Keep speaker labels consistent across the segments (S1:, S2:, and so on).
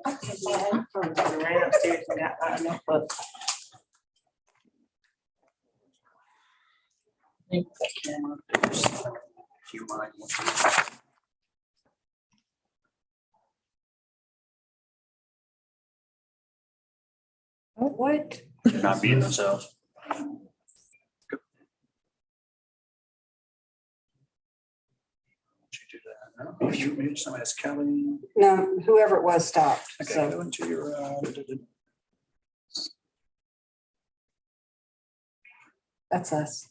S1: Ran upstairs and got my notebook. I think the camera, there's a few lines.
S2: What?
S1: They're not being themselves. If you maybe somebody ask Kelly.
S2: No, whoever it was stopped.
S1: Okay,
S2: So
S1: go into your.
S2: that's us.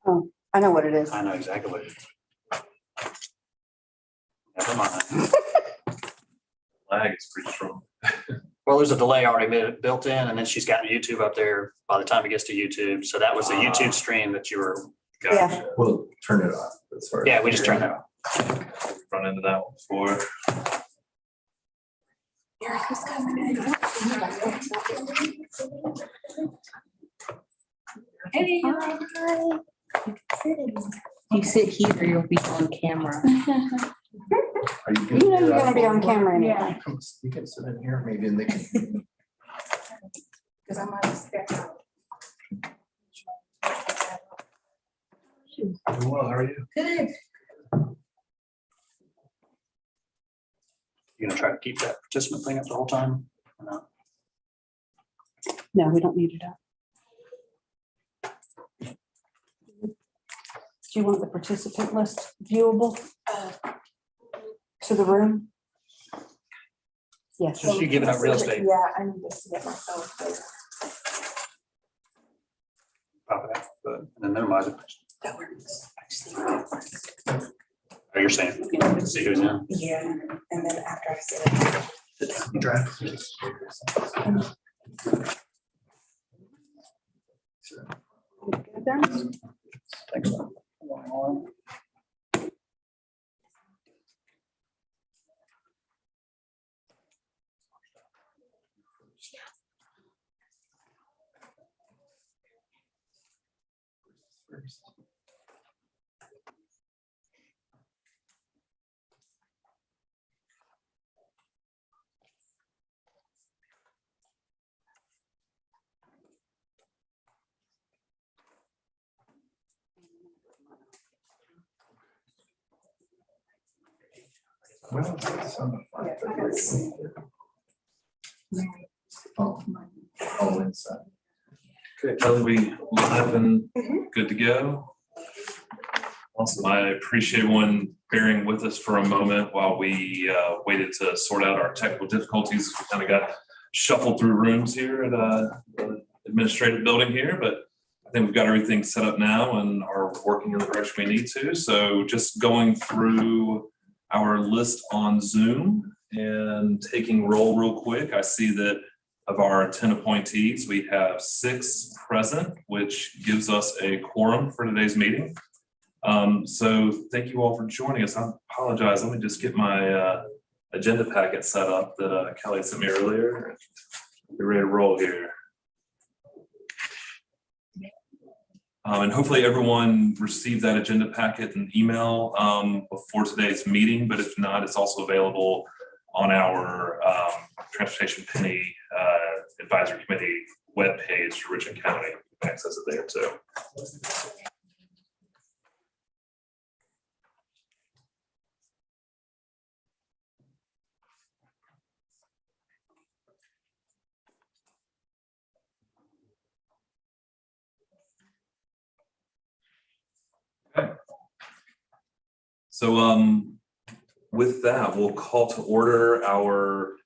S2: Oh, I know what it is.
S1: I know exactly what it is. Never mind.
S3: Lag is pretty strong.
S1: Well, there's a delay already built in, and then she's got YouTube up there by the time it gets to YouTube. So that was a YouTube stream that you were.
S2: Yeah.
S4: We'll turn it off. As far as
S1: Yeah, we just turned that off.
S3: Run into that one before.
S5: Hey. You sit here, you'll be on camera.
S4: Are
S2: You know you're gonna be on camera anyway.
S4: You can sit in here maybe and they can.
S5: Because I might step out.
S4: Well, how are you?
S5: Good.
S1: You're gonna try to keep that participant thing up the whole time? Or not?
S2: No, we don't need it up. Do you want the participant list viewable to the room? Yes.
S1: Just you giving up real estate.
S5: Yeah, I need to see it myself.
S1: Pop it out, but and then minimize it.
S5: That works. I just need to-
S1: Oh, you're saying, let's see who's in.
S5: Yeah, and then after I sit it.
S1: Draft. Thanks.
S4: Well, it's on the Oh, inside.
S3: Okay, Kelly, we live and good to go. Awesome. I appreciate everyone bearing with us for a moment while we waited to sort out our technical difficulties. We kind of got shuffled through rooms here at the administrative building here, but I think we've got everything set up now and are working in the direction we need to. So just going through our list on Zoom and taking roll real quick. I see that of our 10 appointees, we have 6 present, which gives us a quorum for today's meeting. So thank you all for joining us. I apologize. Let me just get my agenda packet set up that Kelly sent me earlier. We're ready to roll here. And hopefully everyone received that agenda packet and email before today's meeting, but if not, it's also available on our Transportation Penny Advisory Committee webpage for Richland County. You can access it there too. Okay. So with that, we'll call to order our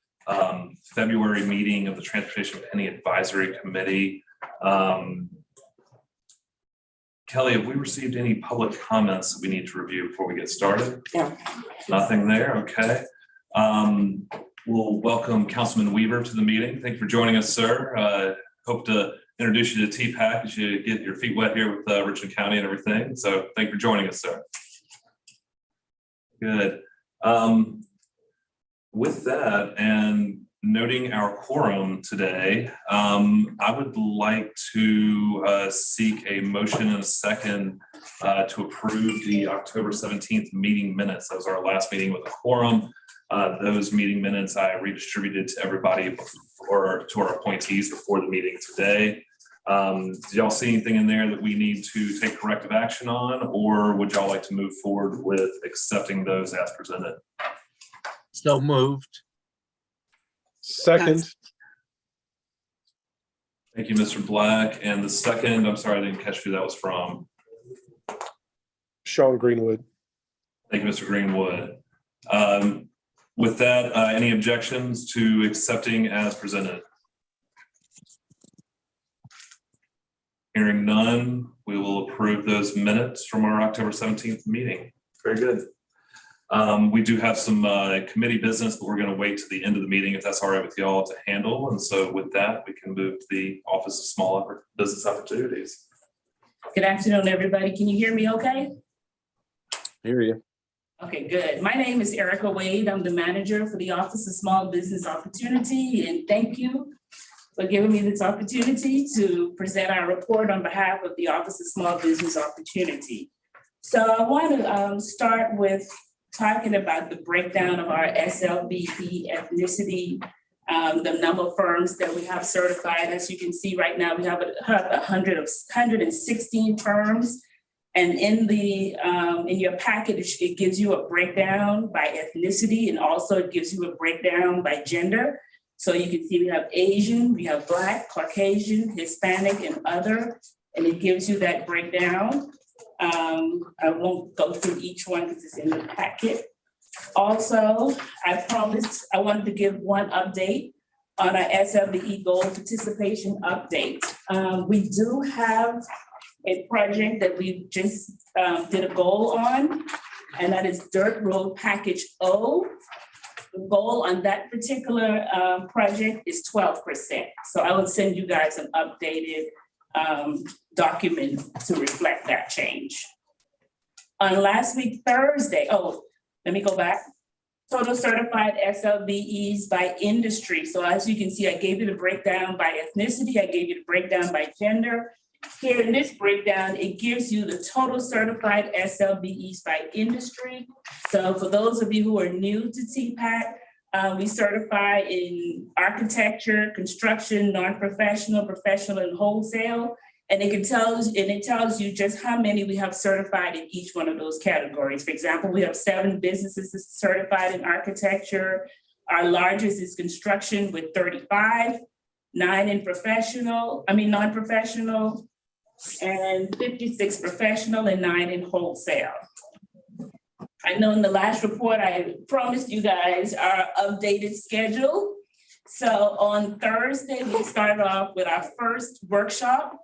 S3: February meeting of the Transportation Penny Advisory Committee. Kelly, have we received any public comments that we need to review before we get started?
S2: Yeah.
S3: Nothing there, okay. We'll welcome Councilman Weaver to the meeting. Thank you for joining us, sir. Hope to introduce you to TPAC as you get your feet wet here with Richland County and everything. So thank you for joining us, sir. Good. With that, and noting our quorum today, I would like to seek a motion and a second to approve the October 17th meeting minutes. That was our last meeting with a quorum. Those meeting minutes I redistributed to everybody before, to our appointees before the meeting today. Do y'all see anything in there that we need to take corrective action on, or would y'all like to move forward with accepting those as presented?
S6: So moved.
S7: Second,
S3: Thank you, Mr. Black. And the second, I'm sorry, I didn't catch who that was from.
S7: Sean Greenwood.
S3: Thank you, Mr. Greenwood. With that, any objections to accepting as presented? Hearing none, we will approve those minutes from our October 17th meeting. Very good. We do have some committee business, but we're going to wait to the end of the meeting if that's all right with y'all to handle. And so with that, we can move to the Office of Small Business Opportunities.
S8: Good afternoon, everybody. Can you hear me okay?
S7: Hear you.
S8: Okay, good. My name is Erica Wade. I'm the manager for the Office of Small Business Opportunity, and thank you for giving me this opportunity to present our report on behalf of the Office of Small Business Opportunity. So I want to start with talking about the breakdown of our SLBE ethnicity, the number of firms that we have certified. As you can see right now, we have 116 firms. And in your package, it gives you a breakdown by ethnicity, and also it gives you a breakdown by gender. So you can see we have Asian, we have Black, Caucasian, Hispanic, and other, and it gives you that breakdown. I won't go through each one because it's in the packet. Also, I promised I wanted to give one update on our SLBE goal participation update. We do have a project that we just did a goal on, and that is Dirt Road Package O. The goal on that particular project is 12%. So I will send you guys an updated document to reflect that change. On last week, Thursday, let me go back. Total certified SLBEs by industry. So as you can see, I gave you the breakdown by ethnicity. I gave you the breakdown by gender. Here in this breakdown, it gives you the total certified SLBEs by industry. So for those of you who are new to TPAC, we certify in architecture, construction, non-professional, professional, and wholesale. And it tells you just how many we have certified in each one of those categories. For example, we have 7 businesses certified in architecture. Our largest is construction with 35, 9 in non-professional, and 56 professional, and 9 in wholesale. I know in the last report, I promised you guys our updated schedule. So on Thursday, we started off with our first workshop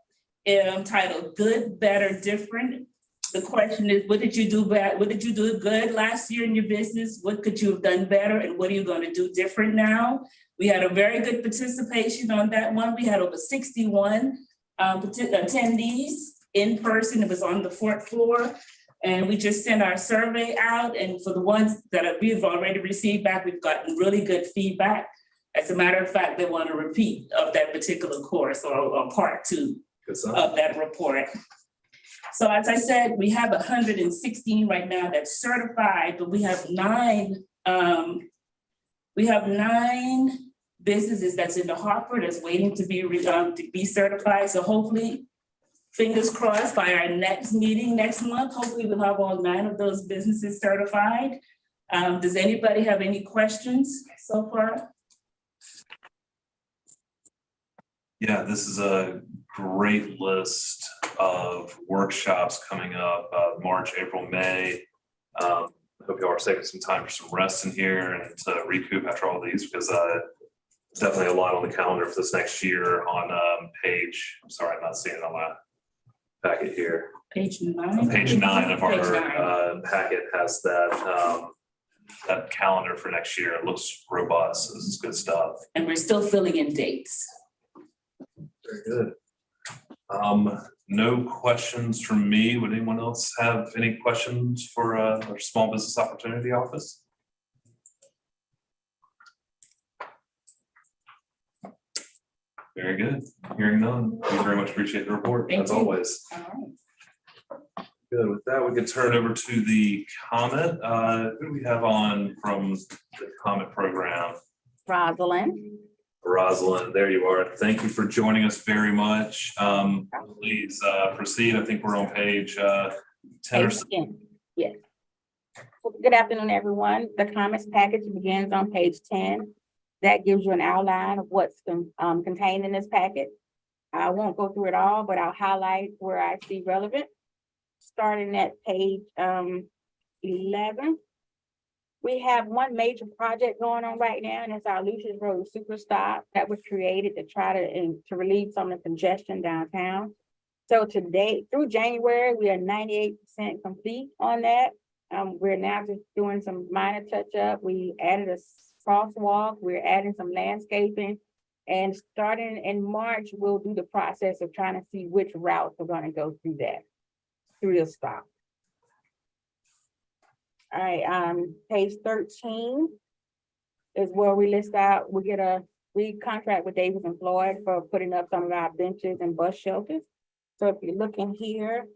S8: titled Good, Better, Different. The question is, what did you do bad? What did you do good last year in your business? What could you have done better? And what are you going to do different now? We had a very good participation on that one. We had over 61 attendees in person. It was on the 4th floor. And we just sent our survey out. And for the ones that we've already received back, we've gotten really good feedback. As a matter of fact, they want a repeat of that particular course or part 2 of that report. So as I said, we have 116 right now that's certified, but we have 9 businesses that's in the hopper that's waiting to be certified. So hopefully, fingers crossed, by our next meeting next month, hopefully we'll have all 9 of those businesses certified. Does anybody have any questions so far?
S3: Yeah, this is a great list of workshops coming up, March, April, May. I hope y'all are taking some time for some rest in here and to recoup after all these, because definitely a lot on the calendar for this next year on page, I'm sorry, I'm not seeing it on my packet here.
S8: Page 9.
S3: Page 9 of
S8: Page
S3: our
S8: 9.
S3: packet has that that calendar for next year. It looks robust. This is good stuff.
S8: And we're still filling in dates.
S3: Very good. No questions from me. Would anyone else have any questions for our Small Business Opportunity Office? Very good. Hearing none. We very much appreciate the report,
S8: Thank
S3: as
S8: you.
S3: always.
S8: All right.
S3: Good. With that, we can turn over to the comment. Who do we have on from the comment program?
S2: Rosalind.
S3: Rosalind, there you are. Thank you for joining us very much. Please proceed. I think we're on page 10 or
S9: Page
S3: so.
S9: 10, yes. Well, good afternoon, everyone. The comments package begins on page 10. That gives you an outline of what's contained in this packet. I won't go through it all, but I'll highlight where I see relevant. Starting at page 11. We have one major project going on right now, and it's our Lucius Road Super Stop that was created to try to relieve some of the congestion downtown. So today, through January, we are 98% complete on that. We're now just doing some minor touch up. We added a crosswalk. We're adding some landscaping. And starting in March, we'll do the process of trying to see which routes we're going to go through the stop. All right, page 13 is where we list out, we contract with Davis and Floyd for putting up some of our benches and bus shelters. So if you're looking here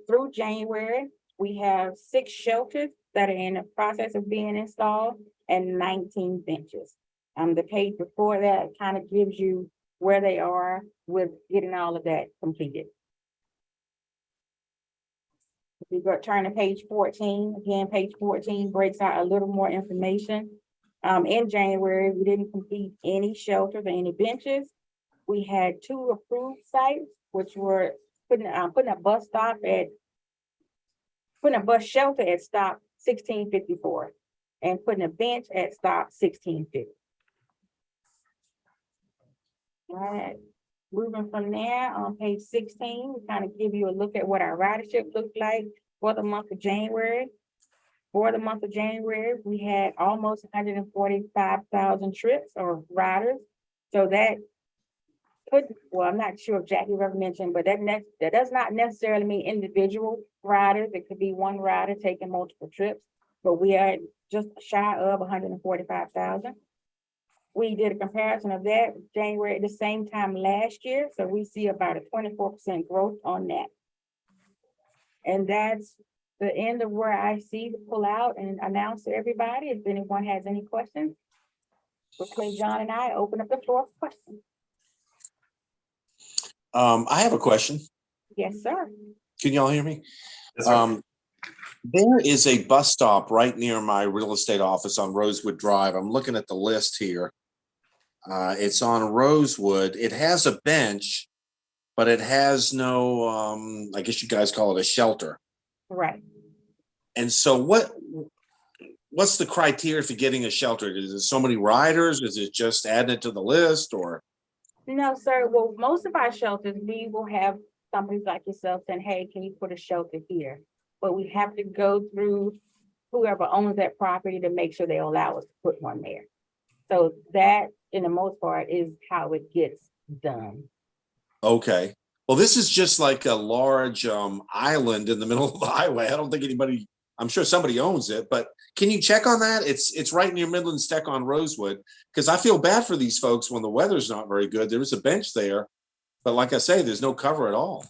S9: through January, we have 6 shelters that are in the process of being installed and 19 benches. The page before that kind of gives you where they are with getting all of that completed. If you turn to page 14, again, page 14 breaks out a little more information. In January, we didn't complete any shelters or any benches. We had 2 approved sites, which were putting a bus shelter at stop 1654 and putting a bench at stop 1650. All right. Moving from there, on page 16, we kind of give you a look at what our ridership looked like for the month of January. For the month of January, we had almost 145,000 trips or riders. So that I'm not sure if Jackie ever mentioned, but that does not necessarily mean individual riders. It could be one rider taking multiple trips, but we are just shy of 145,000. We did a comparison of that January at the same time last year. So we see about a 24% growth on that. And that's the end of where I see to pull out and announce to everybody. If anyone has any questions, between John and I, open up the floor for questions.
S7: I have a question.
S9: Yes, sir.
S7: Can y'all hear me?
S3: Yes, sir.
S7: There is a bus stop right near my real estate office on Rosewood Drive. I'm looking at the list here. It's on Rosewood. It has a bench, but it has no, I guess you guys call it a shelter.
S9: Right.
S7: And so what's the criteria for getting a shelter? Is it so many riders? Is it just adding it to the list or?
S9: No, sir. Well, most of our shelters, we will have somebody like yourself saying, hey, can you put a shelter here? But we have to go through whoever owns that property to make sure they allow us to put one there. So that, in the most part, is how it gets done. Okay.
S7: Well, this is just like a large island in the middle of the highway. I don't think anybody, I'm sure somebody owns it, but can you check on that? It's right near Midlands Tech on Rosewood, because I feel bad for these folks when the weather's not very good. There is a bench there, but like I say, there's no cover at all.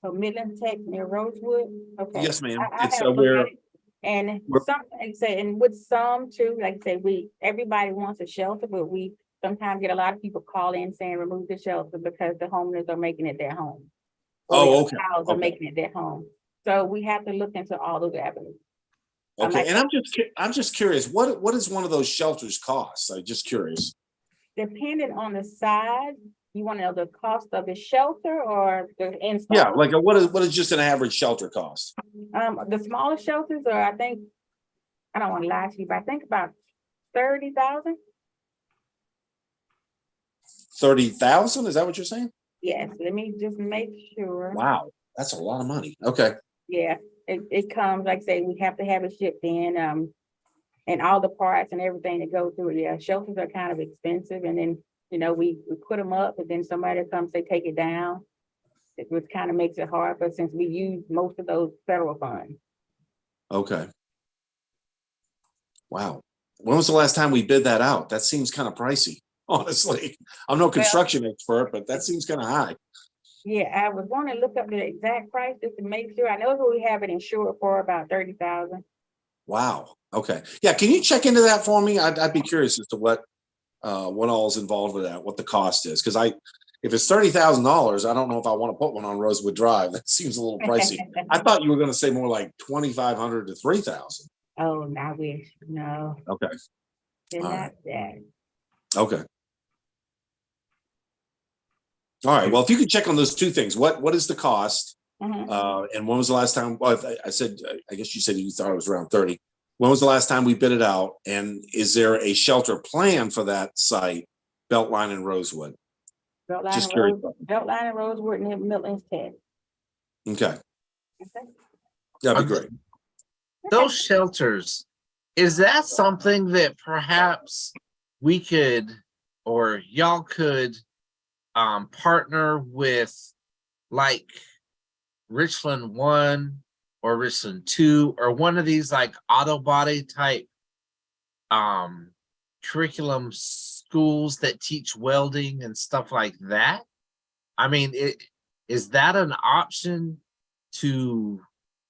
S9: So Midland Tech near Rosewood? Okay.
S7: Yes, ma'am.
S9: I
S7: It's
S9: have looked
S7: where.
S9: at it. And some, like I say, and with some too, like I say, everybody wants a shelter, but we sometimes get a lot of people call in saying remove the shelter because the homeowners are making it their home.
S7: Oh, okay.
S9: Are making it their home. So we have to look into all those avenues.
S7: Okay, and I'm just curious, what does one of those shelters cost? I'm just curious.
S9: Depending on the size, you want to know the cost of the shelter or the install?
S7: Yeah, like what is just an average shelter cost?
S9: The smaller shelters are, I think, I don't want to lie to you, but I think about 30,000.
S7: 30,000? Is that what you're saying?
S9: Yes, let me just make sure.
S7: Wow, that's a lot of money. Okay.
S9: Yeah, it comes, like I say, we have to have it shipped in, and all the parts and everything that go through it. Yeah, shelters are kind of expensive, and then, we put them up, and then somebody comes, they take it down. Which kind of makes it hard, but since we use most of those federal funds.
S7: Okay. Wow. When was the last time we bid that out? That seems kind of pricey. honestly. I'm no construction expert, but that seems kind of high.
S9: Yeah, I was going to look up the exact price just to make sure. I know we have it insured for about 30,000.
S7: Wow. Okay. Yeah. Can you check into that for me? I'd be curious as to what all is involved with that, what the cost is. Because if it's $30,000, I don't know if I want to put one on Rosewood Drive. That seems a little pricey. I thought you were going to say more like 2,500 to 3,000.
S9: Oh, I wish. No,
S7: Okay.
S9: they're
S7: All
S9: not
S7: right.
S9: that.
S7: Okay. All right. Well, if you could check on those two things, what is the cost?
S9: Mhm.
S7: And when was the last time? Well, I said, I guess you said you thought it was around 30. When was the last time we bid it out? And is there a shelter plan for that site, Beltline and Rosewood? Just curious.
S9: Beltline and Rosewood near Milton's Tech.
S7: Okay.
S9: Okay.
S7: That'd be great.
S6: Those shelters, is that something that perhaps we could, or y'all could partner with like Richland 1 or Richland 2 or one of these like auto body type curriculum schools that teach welding and stuff like that? I mean, is that an option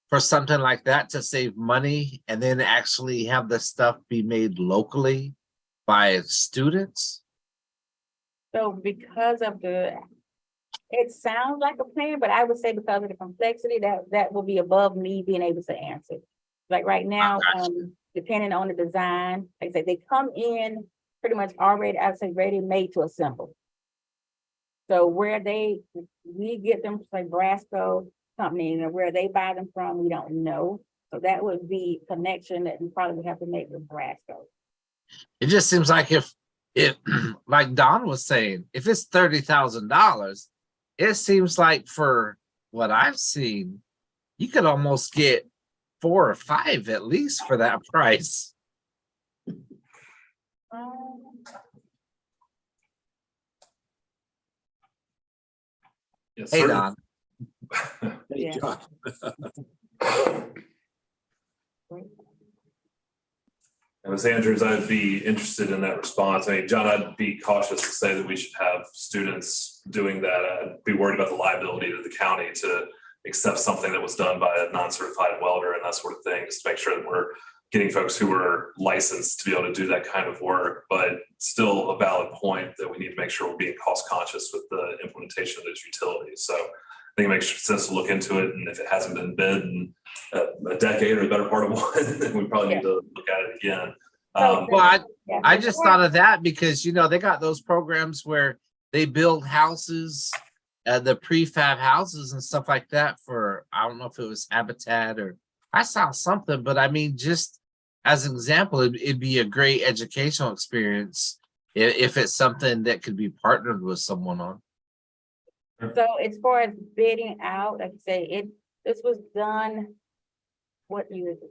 S6: for something like that to save money and then actually have the stuff be made locally by students?
S9: So because of it sounds like a plan, but I would say because of the complexity that will be above me being able to answer. Like right now, depending on the design, like I said, they come in pretty much already, I'd say ready made to assemble. So we get them to like Brasco company, and where they buy them from, we don't know. So that would be a connection that we probably would have to make with Brasco.
S6: It just seems like if like Don was saying, if it's $30,000, it seems like for what I've seen, you could almost get 4 or 5 at least for that price.
S3: Yes,
S6: Hey,
S3: sir.
S6: Don.
S7: Hey,
S9: Yeah.
S7: John.
S3: And Ms. Andrews, I'd be interested in that response. I mean, John, I'd be cautious to say that we should have students doing that. I'd be worried about the liability to the county to accept something that was done by a non-certified welder and that sort of thing, just to make sure that we're getting folks who are licensed to be able to do that kind of work. But still a valid point that we need to make sure we're being cost conscious with the implementation of those utilities. So I think it makes sense to look into it. And if it hasn't been bid in a decade or the better part of one, then we probably need to look at it again.
S6: Well, I just thought of that because, they got those programs where they build houses, the prefab houses and stuff like that for, I don't know if it was Habitat or I saw something, but I mean, just as an example, it'd be a great educational experience if it's something that could be partnered with someone on.
S9: So as far as bidding out, like I say, this was done, what year is it?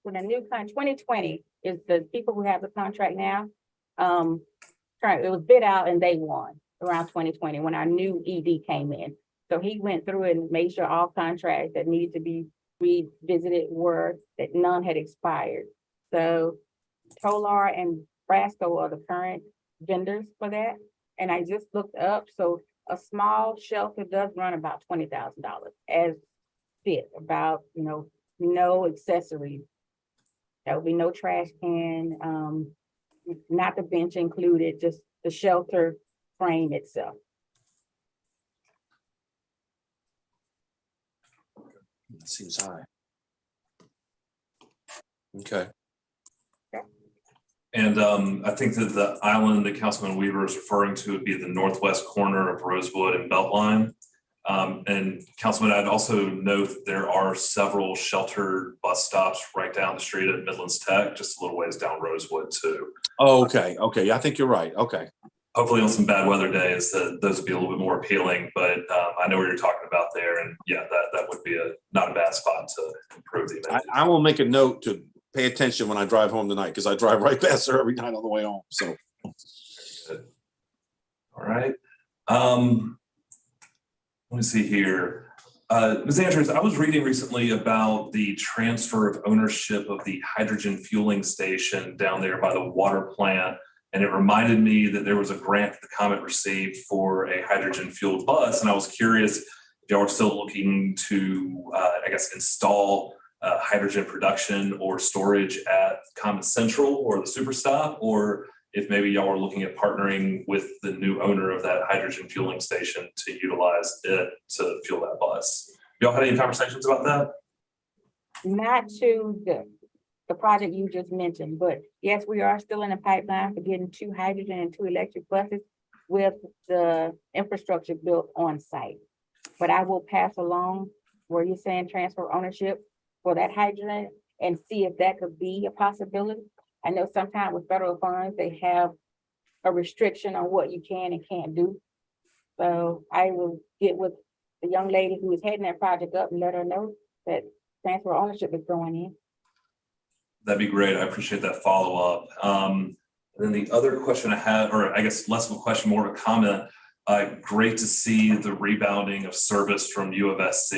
S9: When a new 2020 is the people who have the contract now. It was bid out and they won around 2020 when our new ED came in. So he went through and made sure all contracts that needed to be revisited were that none had expired. So Tolar and Brasco are the current vendors for that. And I just looked up, so a small shelter does run about $20,000 as fit, about, no accessories. There will be no trash can, not the bench included, just the shelter frame itself.
S7: That seems high. Okay.
S3: And I think that the island that Councilman Weaver is referring to would be the northwest corner of Rosewood and Beltline. And Councilman, I'd also note that there are several sheltered bus stops right down the street at Midlands Tech, just a little ways down Rosewood too.
S7: Oh, okay. Okay. I think you're right. Okay.
S3: Hopefully on some bad weather days that those would be a little bit more appealing, but I know what you're talking about there. And yeah, that would be not a bad spot to improve the amenities.
S7: I will make a note to pay attention when I drive home tonight because I drive right past there every night on the way home. So,
S3: all right. Let me see here. Ms. Andrews, I was reading recently about the transfer of ownership of the hydrogen fueling station down there by the water plant. And it reminded me that there was a grant the Comet received for a hydrogen fueled bus. And I was curious if y'all are still looking to, I guess, install hydrogen production or storage at Comet Central or the Superstop, or if maybe y'all are looking at partnering with the new owner of that hydrogen fueling station to utilize it to fuel that bus. Y'all had any conversations about that?
S9: Not to the project you just mentioned, but yes, we are still in the pipeline for getting 2 hydrogen and 2 electric buses with the infrastructure built on site. But I will pass along where you're saying transfer ownership for that hydrogen and see if that could be a possibility. I know sometimes with federal funds, they have a restriction on what you can and can't do. So I will get with the young lady who is heading that project up and let her know that transfer ownership is going in.
S3: That'd be great. I appreciate that follow-up. And then the other question I had, or I guess less of a question, more of a comment. Great to see the rebounding of service from U of SC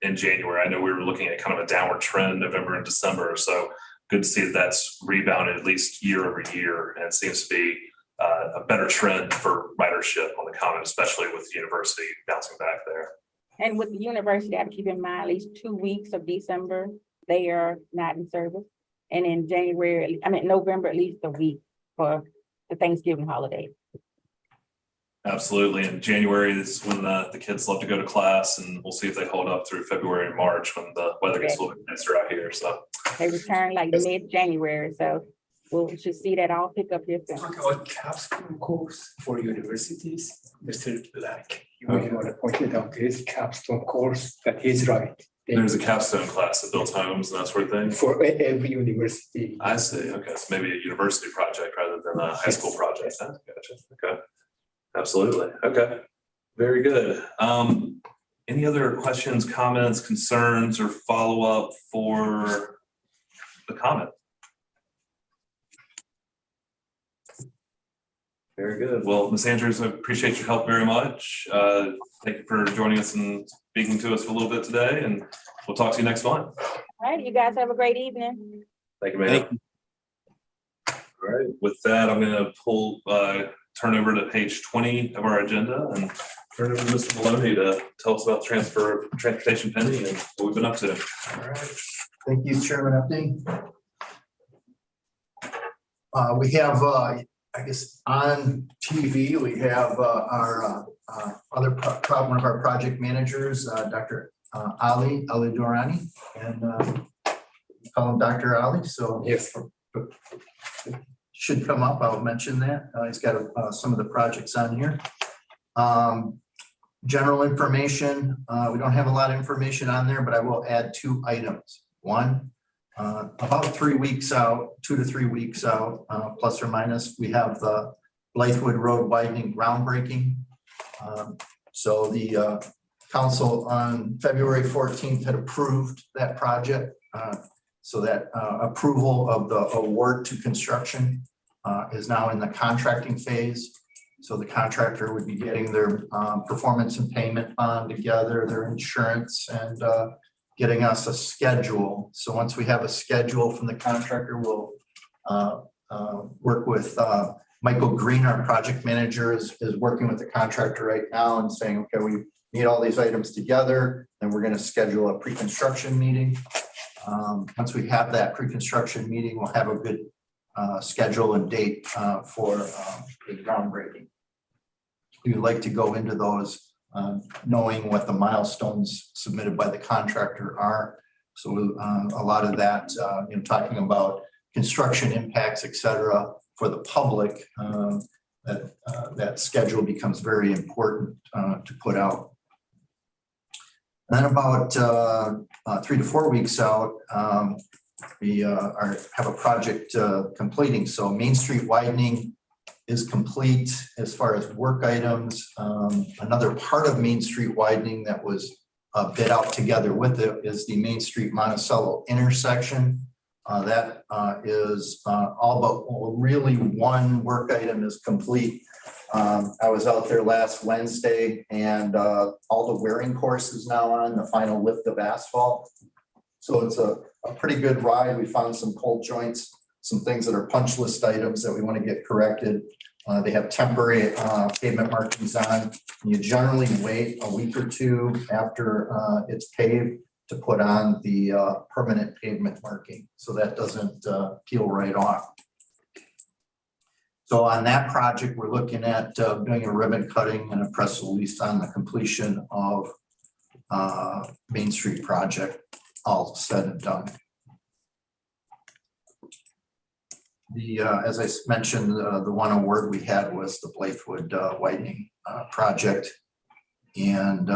S3: in January. I know we were looking at kind of a downward trend November and December. So good to see that that's rebounded at least year over year. And it seems to be a better trend for ridership on the Comet, especially with the university bouncing back there.
S9: And with the university, I have to keep in mind at least 2 weeks of December, they are not in service. And in January, November, at least a week for the Thanksgiving holiday.
S3: Absolutely. And January is when the kids love to go to class, and we'll see if they hold up through February and March when the weather gets a little bit nicer out here. So
S9: they return like mid-January. So we should see that all pick up here soon.
S4: Talk about capstone course for universities, Mr. Black. You want to point it out, there is capstone course, that is right.
S3: there's a capstone class that builds homes and that sort of thing.
S4: For every university.
S3: I see. Okay. So maybe a university project rather than a high school project. Huh? Gotcha. Okay. Absolutely. Okay. Very good. Any other questions, comments, concerns, or follow-up for the comment? Very good. Well, Ms. Andrews, I appreciate your help very much. Thank you for joining us and speaking to us for a little bit today, and we'll talk to you next month.
S9: All right, you guys have a great evening.
S3: Thank you, ma'am. All right. With that, I'm going to turn over to page 20 of our agenda and turn it over to Mr. Maloney to tell us about the transportation pending and what we've been up to.
S10: All right. Thank you, Chairman Epting. We have, I guess, on TV, we have our one of our project managers, Dr. Ali Durrani, and we call him Dr. Ali. So
S4: Yes.
S10: should come up. I'll mention that. He's got some of the projects on here. General information. We don't have a lot of information on there, but I will add 2 items. One, about 3 weeks out, 2 to 3 weeks out, plus or minus, we have the Blythewood Road widening groundbreaking. So the council on February 14th had approved that project. So that approval of the award to construction is now in the contracting phase. So the contractor would be getting their performance and payment bond together, their insurance, and getting us a schedule. So once we have a schedule from the contractor, we'll work with Michael Green, our project manager, is working with the contractor right now and saying, okay, we need all these items together, and we're going to schedule a pre-construction meeting. Once we have that pre-construction meeting, we'll have a good schedule and date for the groundbreaking. We would like to go into those knowing what the milestones submitted by the contractor are. So a lot of that, talking about construction impacts, et cetera, for the public, that schedule becomes very important to put out. And then about 3 to 4 weeks out, we have a project completing. So Main Street widening is complete as far as work items. Another part of Main Street widening that was bid out together with it is the Main Street Monticello intersection. That is all but really one work item is complete. I was out there last Wednesday, and all the wearing course is now on the final lift of asphalt. So it's a pretty good ride. We found some cold joints, some things that are punch list items that we want to get corrected. They have temporary pavement markings on. You generally wait a week or two after it's paved to put on the permanent pavement marking, so that doesn't peel right off. So on that project, we're looking at doing a ribbon cutting and a press release on the completion of Main Street project, all said and done. The as I mentioned, the one award we had was the Blythewood widening project, and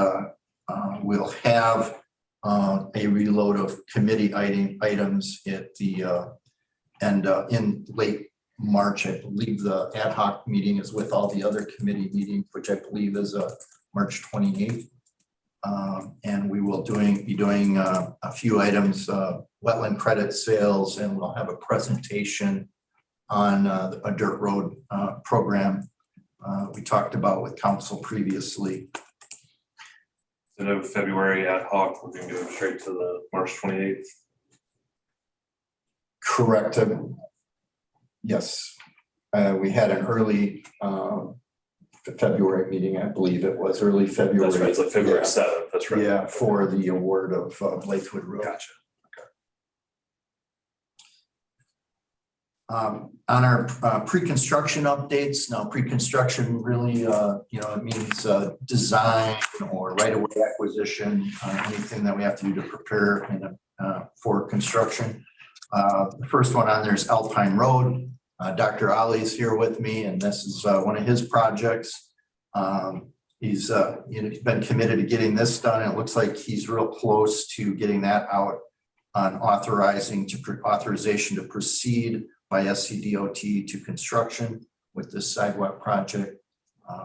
S10: we'll have a reload of committee items at the end in late March. I believe the ad hoc meeting is with all the other committee meetings, which I believe is March 28th. And we will be doing a few items, wetland credit sales, and we'll have a presentation on a dirt road program we talked about with council previously.
S3: Instead of February ad hoc, we're going to go straight to the March 28th.
S10: Correct. Yes, we had an early February meeting, I believe it was early February.
S3: That's right, it's like February 7th, that's right.
S10: Yeah, for the award of Blythewood Road.
S3: Gotcha.
S10: On our pre-construction updates, now pre-construction really, it means design or right-of-way acquisition, anything that we have to do to prepare for construction. The first one on there is Alpine Road. Dr. Ali's here with me, and this is one of his projects. He's been committed to getting this done, and it looks like he's real close to getting that out on authorization to proceed by SCDOT to construction with this sidewalk project,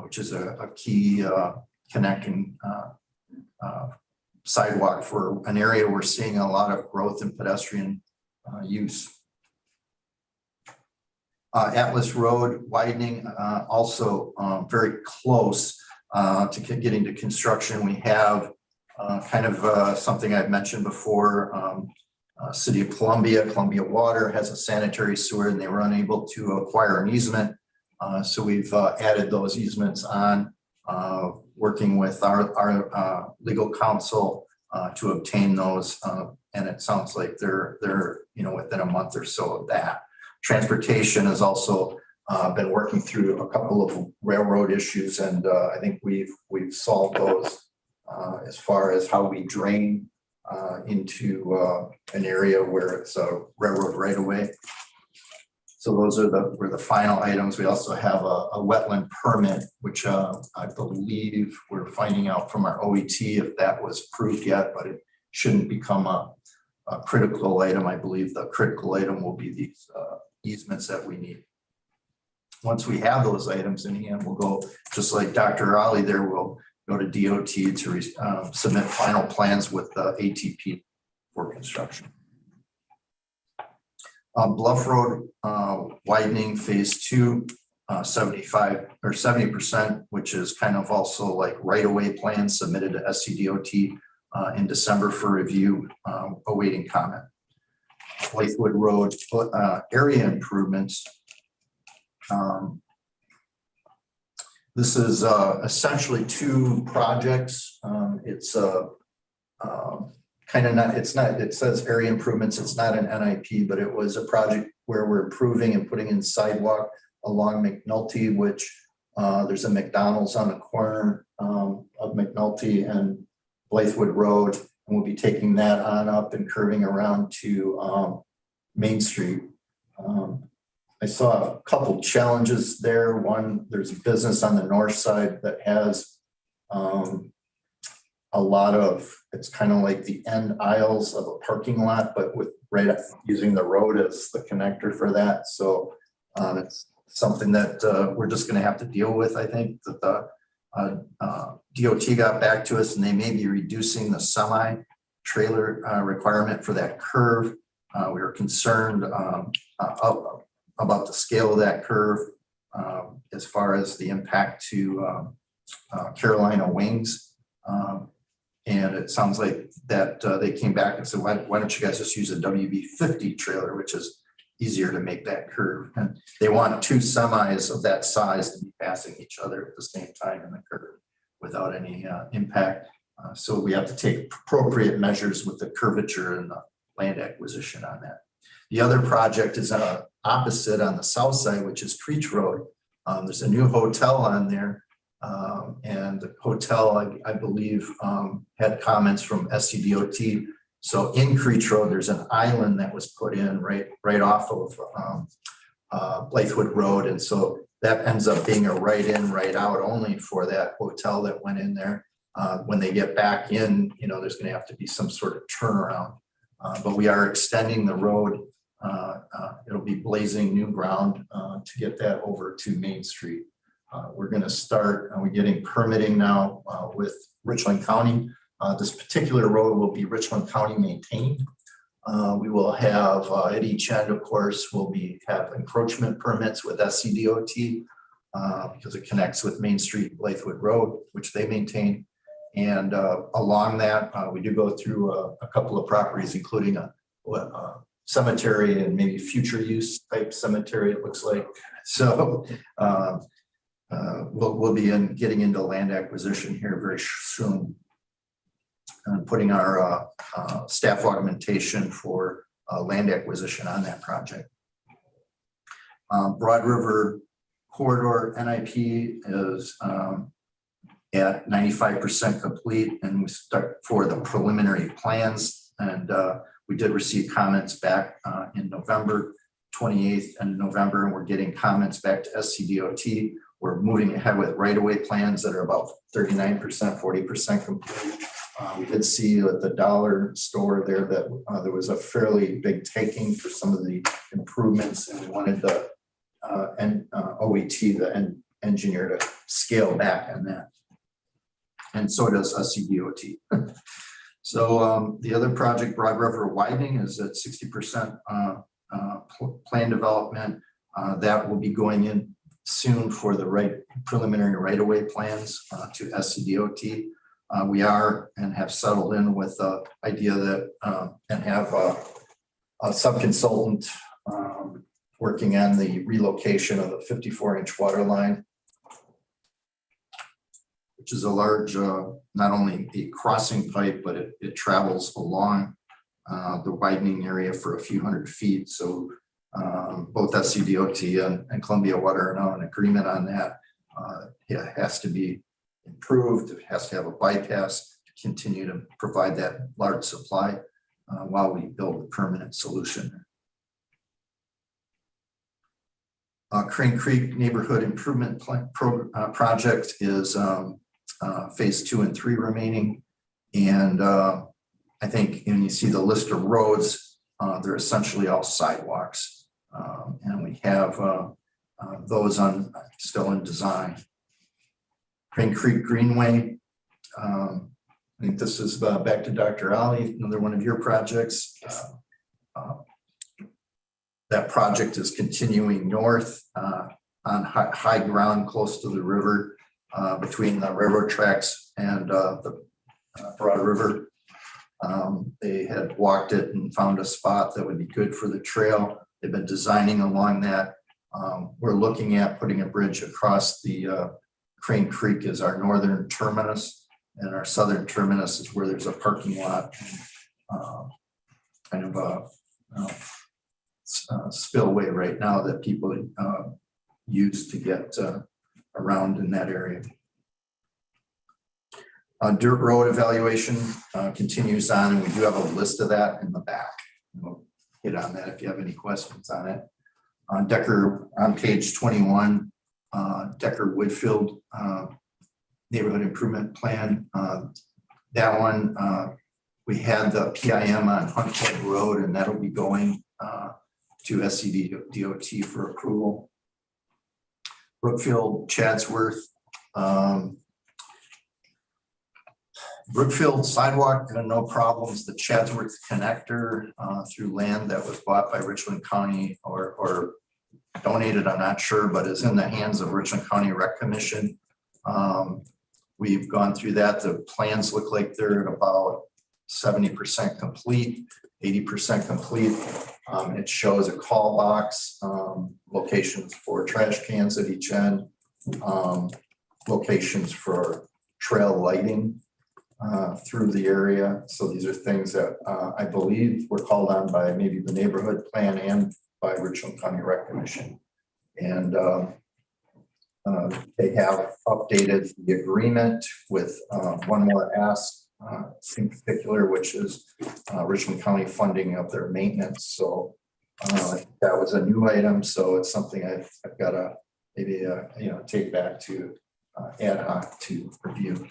S10: which is a key connecting sidewalk for an area we're seeing a lot of growth in pedestrian use. Atlas Road widening, also very close to getting to construction. We have kind of something I've mentioned before. City of Columbia Water has a sanitary sewer, and they were unable to acquire an easement. So we've added those easements on, working with our legal counsel to obtain those. And it sounds like they're within a month or so of that. Transportation has also been working through a couple of railroad issues, and I think we've solved those as far as how we drain into an area where it's a railroad right away. So those are were the final items. We also have a wetland permit, which I believe we're finding out from our OET if that was approved yet, but it shouldn't become a critical item. I believe the critical item will be these easements that we need. Once we have those items in hand, we'll go, just like Dr. Ali there, we'll go to DOT to submit final plans with the ATP for construction. Bluff Road widening phase 2, 75 or 70%, which is kind of also like right-of-way plans submitted to SCDOT in December for review, awaiting comment. Blythewood Road area improvements. This is essentially two projects. It's kind of not, it says area improvements. It's not an NIP, but it was a project where we're improving and putting in sidewalk along McNulty, which there's a McDonald's on the corner of McNulty and Blythewood Road. And we'll be taking that on up and curving around to Main Street. I saw a couple challenges there. One, there's a business on the north side that has a lot of, it's kind of like the end aisles of a parking lot, but with using the road as the connector for that. So it's something that we're just going to have to deal with. I think that the DOT got back to us, and they may be reducing the semi-trailer requirement for that curve. We were concerned about the scale of that curve as far as the impact to Carolina Wings. And it sounds like that they came back and said, why don't you guys just use a WB50 trailer, which is easier to make that curve. And they want two semis of that size to be passing each other at the same time in the curve without any impact. So we have to take appropriate measures with the curvature and the land acquisition on that. The other project is opposite on the south side, which is Creech Road. There's a new hotel on there. And the hotel, I believe, had comments from SCDOT. So in Creech Road, there's an island that was put in right off of Blythewood Road. And so that ends up being a right in, right out only for that hotel that went in there. When they get back in, there's going to have to be some sort of turnaround. But we are extending the road. It'll be blazing new ground to get that over to Main Street. We're going to start, we're getting permitting now with Richland County. This particular road will be Richland County maintained. We will have at each end, of course, have encroachment permits with SCDOT because it connects with Main Street, Blythewood Road, which they maintain. And along that, we do go through a couple of properties, including a cemetery and maybe future use type cemetery, it looks like. So we'll be getting into land acquisition here very soon and putting our staff augmentation for land acquisition on that project. Broad River Corridor NIP is at 95% complete, and we start for the preliminary plans. And we did receive comments back in November 28th and November, and we're getting comments back to SCDOT. We're moving ahead with right-of-way plans that are about 39%, 40% complete. We did see at the dollar store there that there was a fairly big taking for some of the improvements, and we wanted the OET, the engineer, to scale back on that. And so does SCDOT. So the other project, Broad River widening, is at 60% plan development. That will be going in soon for the preliminary right-of-way plans to SCDOT. We are and have settled in with the idea that and have a sub-consultant working on the relocation of the 54-inch water line, which is a large, not only a crossing pipe, but it travels along the widening area for a few hundred feet. So both SCDOT and Columbia Water are now in agreement on that. It has to be improved. It has to have a bypass to continue to provide that large supply while we build a permanent solution. Crane Creek Neighborhood Improvement Project is phase 2 and 3 remaining. And I think when you see the list of roads, they're essentially all sidewalks. And we have those still in design. Crane Creek Greenway. I think this is back to Dr. Ali, another one of your projects. That project is continuing north on high ground close to the river, between the railroad tracks and the Broad River. They had walked it and found a spot that would be good for the trail. They've been designing along that. We're looking at putting a bridge across the Crane Creek as our northern terminus, and our southern terminus is where there's a parking lot, kind of a spillway right now that people use to get around in that area. Dirt road evaluation continues on, and we do have a list of that in the back. We'll hit on that if you have any questions on it. Decker on page 21, Decker Woodfield Neighborhood Improvement Plan. That one, we had the PIM on Hunthead Road, and that'll be going to SCDOT for approval. Brookfield Chadsworth. Brookfield sidewalk, no problems. The Chadsworth connector through land that was bought by Richland County or donated, I'm not sure, but is in the hands of Richland County Rec Commission. We've gone through that. The plans look like they're at about 70% complete. 80% complete. It shows a call box, locations for trash cans at each end, locations for trail lighting through the area. So these are things that I believe were called on by maybe the neighborhood plan and by Richland County Rec Commission. And they have updated the agreement with one more ask in particular, which is Richland County funding of their maintenance. So that was a new item. So it's something I've got to maybe take back to ad hoc to review.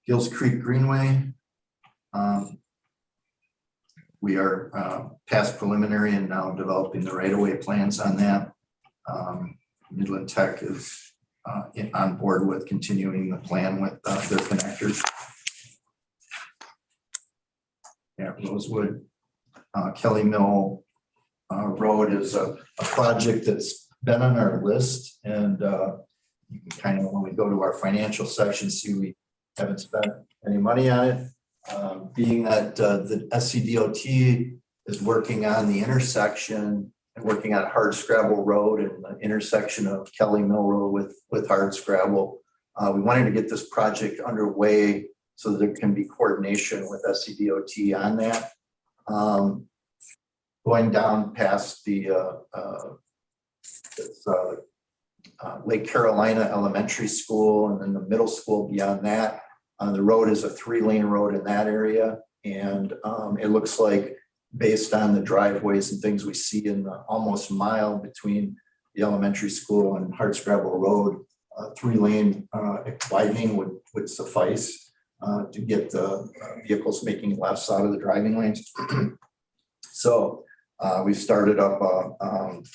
S10: Gills Creek Greenway. We are past preliminary and now developing the right-of-way plans on that. Midland Tech is on board with continuing the plan with their connectors. Yeah, Rosewood. Kelly Mill Road is a project that's been on our list, and you can kind of, when we go to our financial section, see we haven't spent any money on it. Being that the SCDOT is working on the intersection and working on Hardscrabble Road and the intersection of Kelly Mill Road with Hardscrabble. We wanted to get this project underway so that there can be coordination with SCDOT on that. Going down past the Lake Carolina Elementary School and then the middle school beyond that. The road is a 3-lane road in that area. And it looks like, based on the driveways and things we see in the almost mile between the elementary school and Hardscrabble Road, 3-lane widening would suffice to get the vehicles making lefts out of the driving lanes. So we started up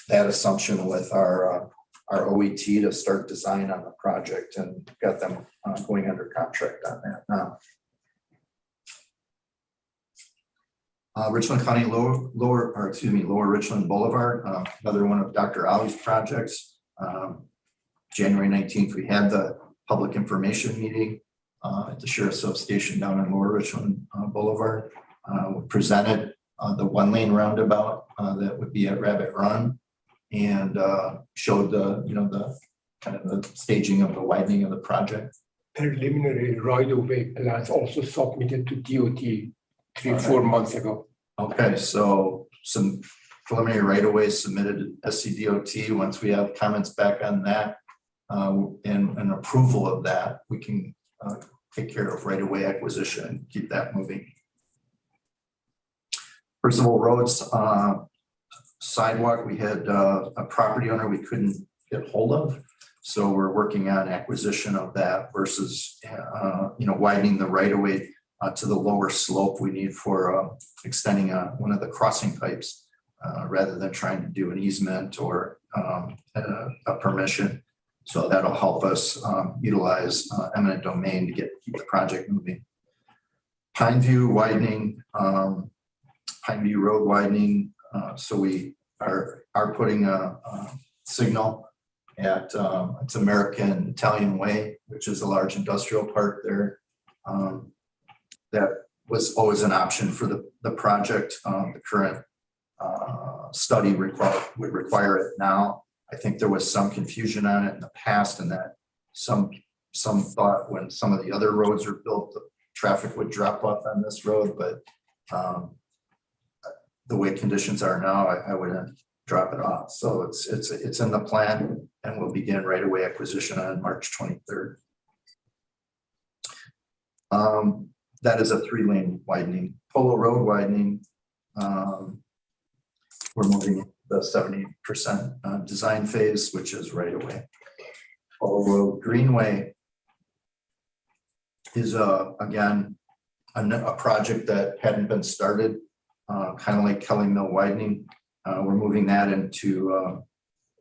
S10: that assumption with our OET to start design on the project and got them going under contract on that now. Richland County Lower Richland Boulevard, another one of Dr. Ali's projects. January 19th, we had the public information meeting at the Sheriff's Substation down in Lower Richland Boulevard. We presented the 1-lane roundabout that would be at Rabbit Run, and showed the kind of the staging of the widening of the project.
S4: Preliminary right-of-way plans also submitted to DOT 3-4 months ago.
S10: Okay, so some preliminary right-of-way submitted to SCDOT. Once we have comments back on that and approval of that, we can take care of right-of-way acquisition and keep that moving. Percival Roads sidewalk, we had a property owner we couldn't get hold of. So we're working on acquisition of that versus, widening the right-of-way to the lower slope we need for extending one of the crossing pipes rather than trying to do an easement or a permission. So that'll help us utilize eminent domain to keep the project moving. Pineview widening, Pineview Road widening. So we are putting a signal at it's American Italian Way, which is a large industrial park there. That was always an option for the project. The current study would require it now. I think there was some confusion on it in the past, and that some thought when some of the other roads are built, the traffic would drop off on this road, but the way conditions are now, I wouldn't drop it off. So it's in the plan, and we'll begin right-of-way acquisition on March 23rd. That is a 3-lane widening. Polo Road widening. We're moving into the 70% design phase, which is right-of-way. Polo Road Greenway is again a project that hadn't been started, kind of like Kelly Mill widening. We're moving that into,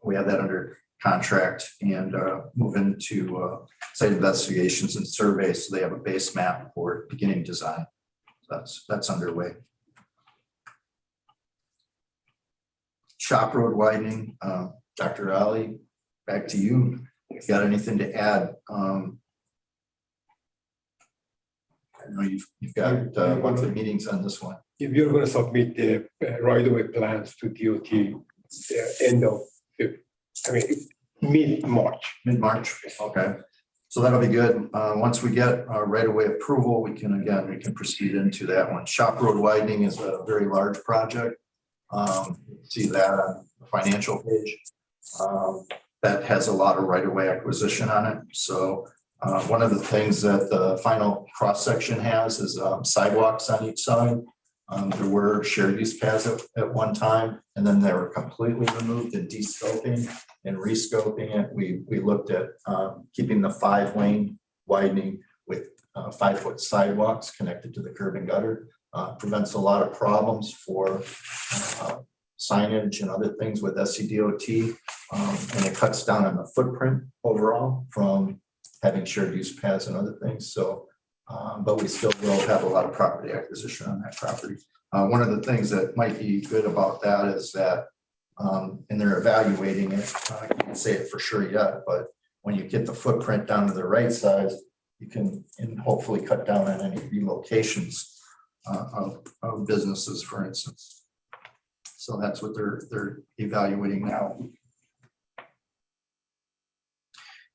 S10: we have that under contract and move into site investigations and surveys. So they have a base map for beginning design. That's underway. Shop Road widening, Dr. Ali, back to you. If you got anything to add? I know you've got monthly meetings on this one.
S4: If you're gonna submit the right-of-way plans to DOT, end of, mid-March.
S10: Mid-March, okay. So that'll be good. Once we get right-of-way approval, we can proceed into that one. Shop Road widening is a very large project. See that on the financial page. That has a lot of right-of-way acquisition on it. So one of the things that the final cross-section has is sidewalks on each side. There were shared use paths at one time, and then they were completely removed and de-scoping and re-scoping it. We looked at keeping the 5-lane widening with 5-foot sidewalks connected to the curb and gutter. Prevents a lot of problems for signage and other things with SCDOT, and it cuts down on the footprint overall from having shared use paths and other things. So but we still will have a lot of property acquisition on that property. One of the things that might be good about that is that, and they're evaluating it, I can't say it for sure yet, but when you get the footprint down to the right size, you can hopefully cut down on any relocations of businesses, for instance. So that's what they're evaluating now.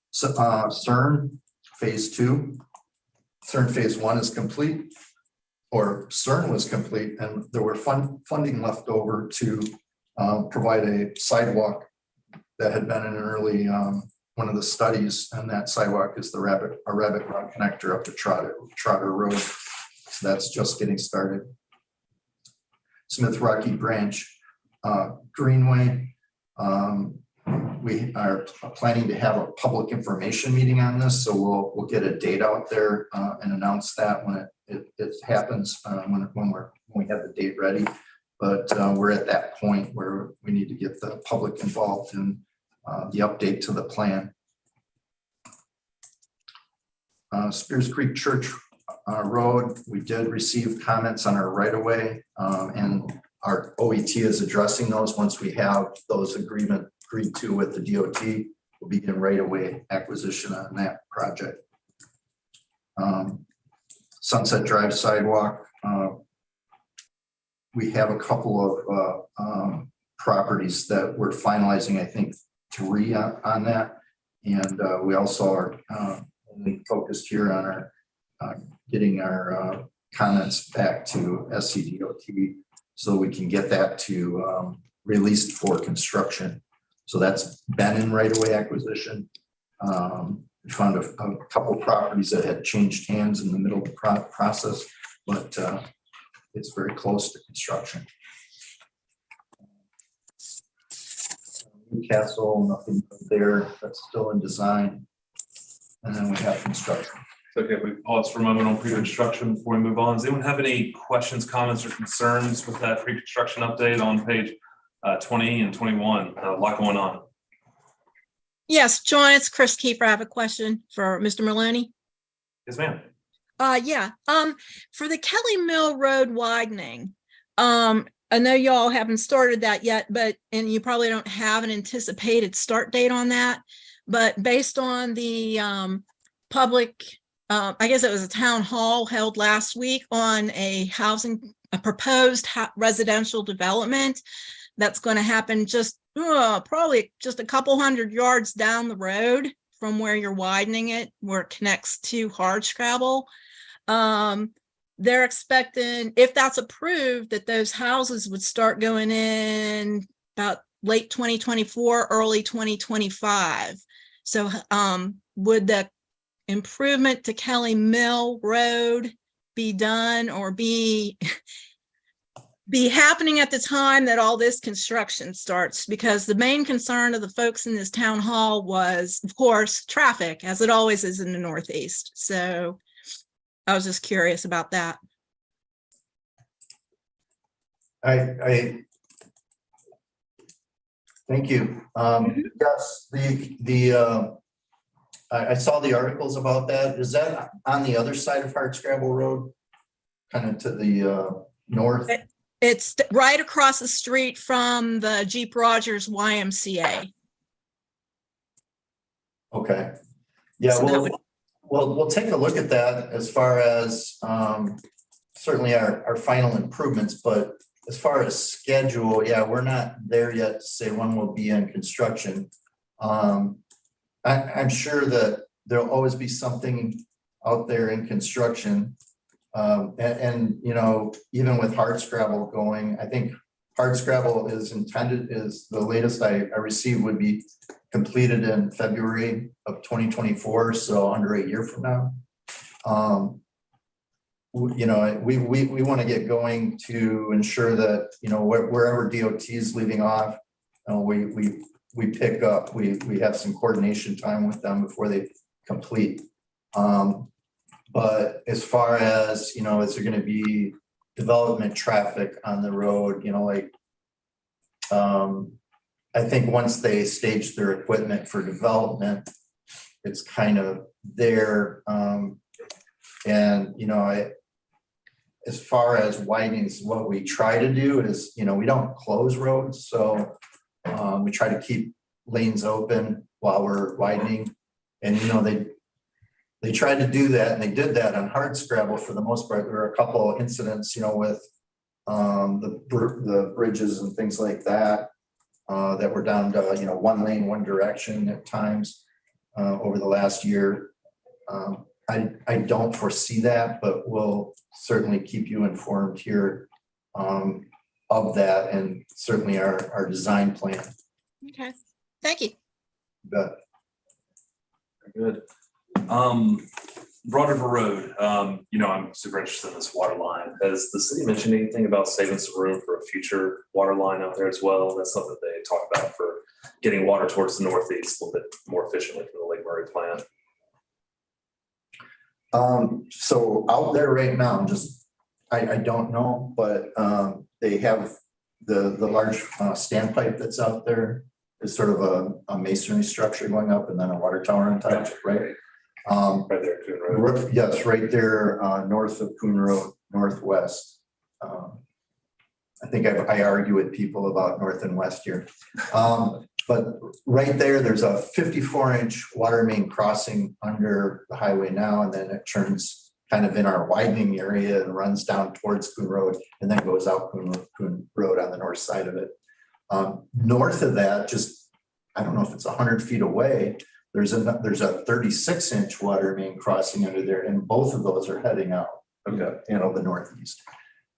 S10: So CERN phase 2. CERN phase 1 is complete, or CERN was complete, and there were funding left over to provide a sidewalk that had been in an early one of the studies, and that sidewalk is the rabbit run connector up to Trotter Road. So that's just getting started. Smith Rocky Branch Greenway. We are planning to have a public information meeting on this, so we'll get a date out there and announce that when it happens, when we have the date ready. But we're at that point where we need to get the public involved in the update to the plan. Spears Creek Church Road, we did receive comments on our right-of-way, and our OET is addressing those. Once we have those agreed to with the DOT, we'll begin right-of-way acquisition on that project. Sunset Drive sidewalk. We have a couple of properties that we're finalizing, I think 3 on that. And we also are only focused here on our getting our comments back to SCDOT so we can get that to released for construction. So that's been in right-of-way acquisition. We found a couple properties that had changed hands in the middle of the process, but it's very close to construction. Newcastle, nothing there. That's still in design. And then we have construction.
S3: Okay, we pause for a moment on pre-construction before we move on. Does anyone have any questions, comments, or concerns with that pre-construction update on page 20 and 21? A lot going on.
S11: Yes, John, it's Chris Kiefer. I have a question for Mr. Maloney.
S3: Yes, ma'am.
S11: Yeah. For the Kelly Mill Road widening, I know y'all haven't started that yet, and you probably don't have an anticipated start date on that, but based on the public, I guess it was a town hall held last week on a proposed residential development that's going to happen just probably just a couple hundred yards down the road from where you're widening it, where it connects to Hardscrabble. They're expecting, if that's approved, that those houses would start going in about late 2024, early 2025. So would the improvement to Kelly Mill Road be done or be happening at the time that all this construction starts? Because the main concern of the folks in this town hall was, of course, traffic, as it always is in the Northeast. So I was just curious about that.
S10: I thank you. Yes, I saw the articles about that. Is that on the other side of Hardscrabble Road, kind of to the north?
S11: It's right across the street from the Jeep Rogers YMCA.
S10: Okay. Yeah,
S11: So
S10: well, Well, we'll take a look at that as far as certainly our final improvements, but as far as schedule, yeah, we're not there yet to say when we'll be in construction. I'm sure that there'll always be something out there in construction. And you know, even with hardscrabble going, I think hardscrabble is the latest I received would be completed in February of 2024, so under a year from now. You know, we want to get going to ensure that, you know, wherever DOT is leaving off, we pick up, we have some coordination time with them before they complete. But as far as, you know, is there going to be development traffic on the road, you know, like, I think once they stage their equipment for development, it's kind of there. And, you know, as far as widenings, what we try to do is, you know, we don't close roads. So we try to keep lanes open while we're widening. And, you know, they tried to do that, and they did that on hardscrabble for the most part. There were a couple of incidents, you know, with the bridges and things like that, that were down to, you know, one lane, one direction at times over the last year. I don't foresee that, but we'll certainly keep you informed here of that, and certainly our design plan.
S11: Okay, thank you.
S10: But
S3: Good. Broad River Road, you know, I'm super interested in this water line. Has the city mentioned anything about saving some room for a future water line out there as well? That's something that they talk about for getting water towards the northeast a little bit more efficiently from the Lake Murray plant.
S10: so out there right now, I don't know, but they have the large standpipe that's out there is sort of a masonry structure going up and then a water tower on top, right?
S3: Right there, Coon Road.
S10: Yes, right there, north of Coon Road, northwest. I think I argue with people about north and west here. But right there's a 54-inch water main crossing under the highway now, and then it turns kind of in our widening area and runs down towards Coon Road and then goes out Coon Road on the north side of it. North of that, just, I don't know if it's 100 feet away, there's a 36-inch water main crossing under there, and both of those are heading out, okay, you know, the northeast.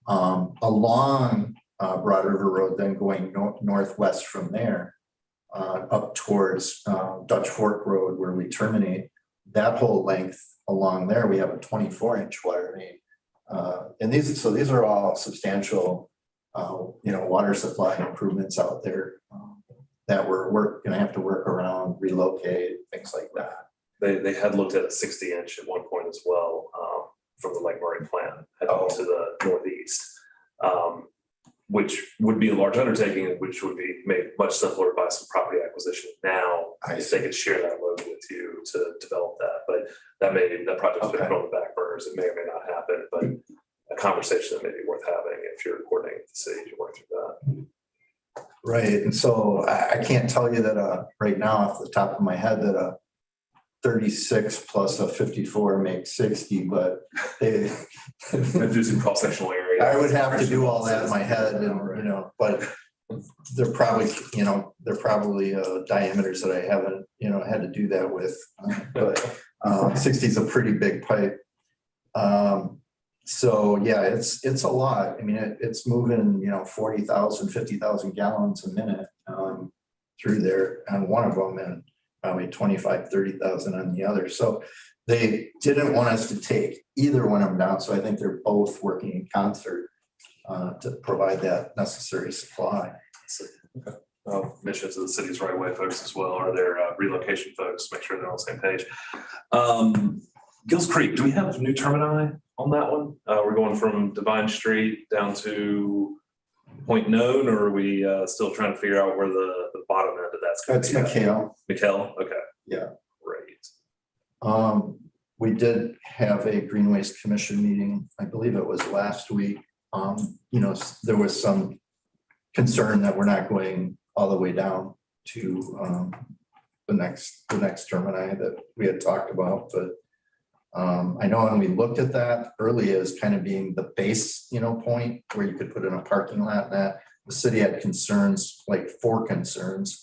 S10: Along Broad River Road, then going northwest from there, up towards Dutch Fork Road where we terminate, that whole length along there, we have a 24-inch water main. And these are all substantial, you know, water supply improvements out there that we're going to have to work around, relocate, things like that.
S3: They had looked at a 60-inch at one point as well, from the Lake Murray plant heading to the northeast, which would be a large undertaking, which would be made much simpler by some property acquisition now. If they could share that load with you to develop that, but that project's been put on the back burners. It may or may not happen, but a conversation that may be worth having if you're coordinating with the city to work through that.
S10: Right, and so I can't tell you that right now off the top of my head that a 36 plus a 54 makes 60, but they
S3: do some cross-sectional area.
S10: I would have to do all that in my head, and you know, but they're probably, you know, diameters that I haven't, you know, had to do that with. But 60 is a pretty big pipe. So yeah, it's a lot. I mean, it's moving, you know, 40,000, 50,000 gallons a minute through there on one of them, and probably 25, 30,000 on the other. So they didn't want us to take either one of them down. So I think they're both working in concert to provide that necessary supply.
S3: Okay. Well, mission to the city's right away folks as well, or their relocation folks, make sure they're on the same page. Gills Creek, do we have new termini on that one? We're going from Divine Street down to Point Known, or are we still trying to figure out where the bottom end of that's going to be?
S10: That's McHale.
S3: McHale, okay.
S10: Yeah.
S3: Great.
S10: We did have a Green Waste Commission meeting, I believe it was last week. You know, there was some concern that we're not going all the way down to the next termini that we had talked about, but I know when we looked at that early as kind of being the base, point where you could put in a parking lot and that the city had concerns, like 4 concerns.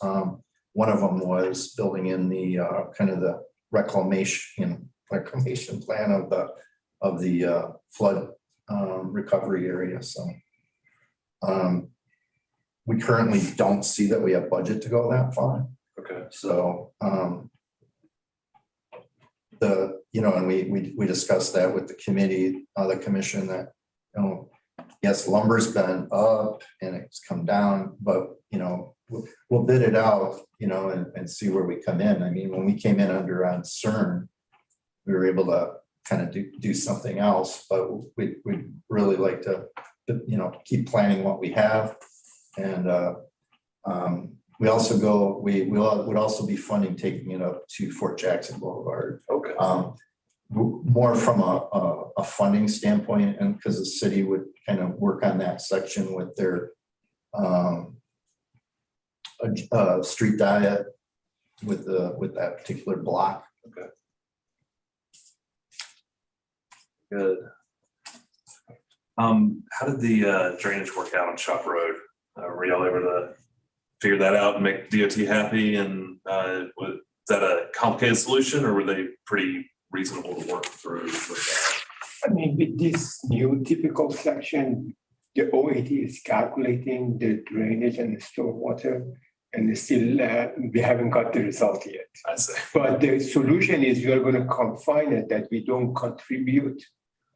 S10: One of them was building in the kind of the reclamation plan of the flood recovery area. So we currently don't see that we have budget to go that far.
S3: Okay.
S10: So and we discussed that with the committee, the commission, that yes, lumber's been up and it's come down, but we'll bid it out, and see where we come in. I mean, when we came in under on CERN, we were able to kind of do something else, but we'd really like to, keep planning what we have. And we also would also be funding taking it up to Fort Jackson Boulevard.
S3: Okay.
S10: More from a funding standpoint, and because the city would kind of work on that section with their street diet with that particular block.
S3: Okay. Good. How did the drainage work out on Shop Road? Were y'all able to figure that out and make DOT happy? And was that a complicated solution, or were they pretty reasonable to work through with that?
S4: I mean, with this new typical section, the OAT is calculating the drainage and the stormwater, and still we haven't got the result yet.
S3: I see.
S4: But the solution is we are going to confine it that we don't contribute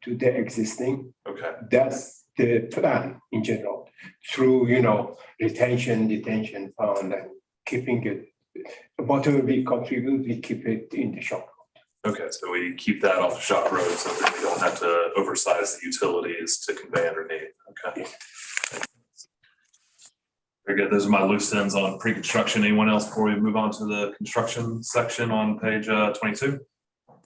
S4: to the existing.
S3: Okay.
S4: That's the plan in general, through retention, detention fund, and keeping it. Whatever we contribute, we keep it in the shop.
S3: Okay, so we keep that off of Shop Road so that we don't have to oversize the utilities to convey underneath. Okay. Very good. Those are my loose ends on pre-construction. Anyone else before we move on to the construction section on page 22? All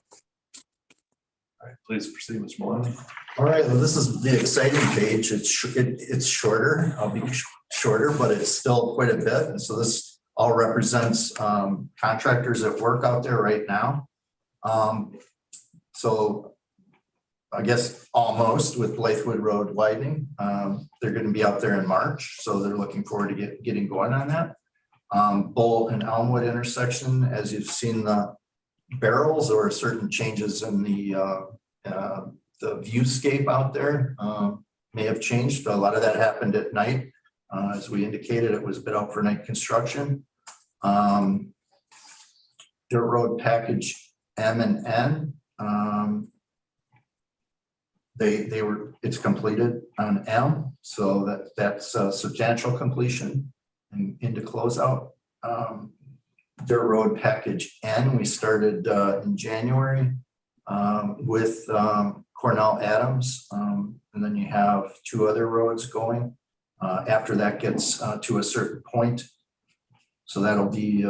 S3: right, please proceed, Mr. Maloney.
S10: All right, well, this is the exciting page. It's shorter. I'll be shorter, but it's still quite a bit. And so this all represents contractors that work out there right now. So I guess almost with Blythewood Road widening, they're going to be out there in March. So they're looking forward to getting going on that. Bull and Elmwood intersection, as you've seen the barrels or certain changes in the viewscape out there may have changed. A lot of that happened at night. As we indicated, it was bid out for night construction. Dirt road package M and N. It's completed on M, so that's a substantial completion and into closeout. Dirt road package N, we started in January with Cornell Adams, and then you have 2 other roads going after that gets to a certain point. So that'll be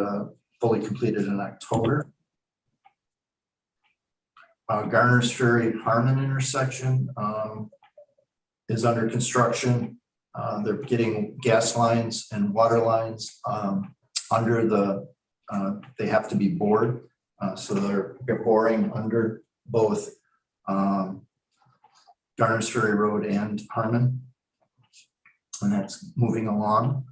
S10: fully completed in October. Garner's Ferry Harmon intersection is under construction. They're getting gas lines and water lines under the, they have to be bored. So they're boring under both Garner's Ferry Road and Harmon. And that's moving along.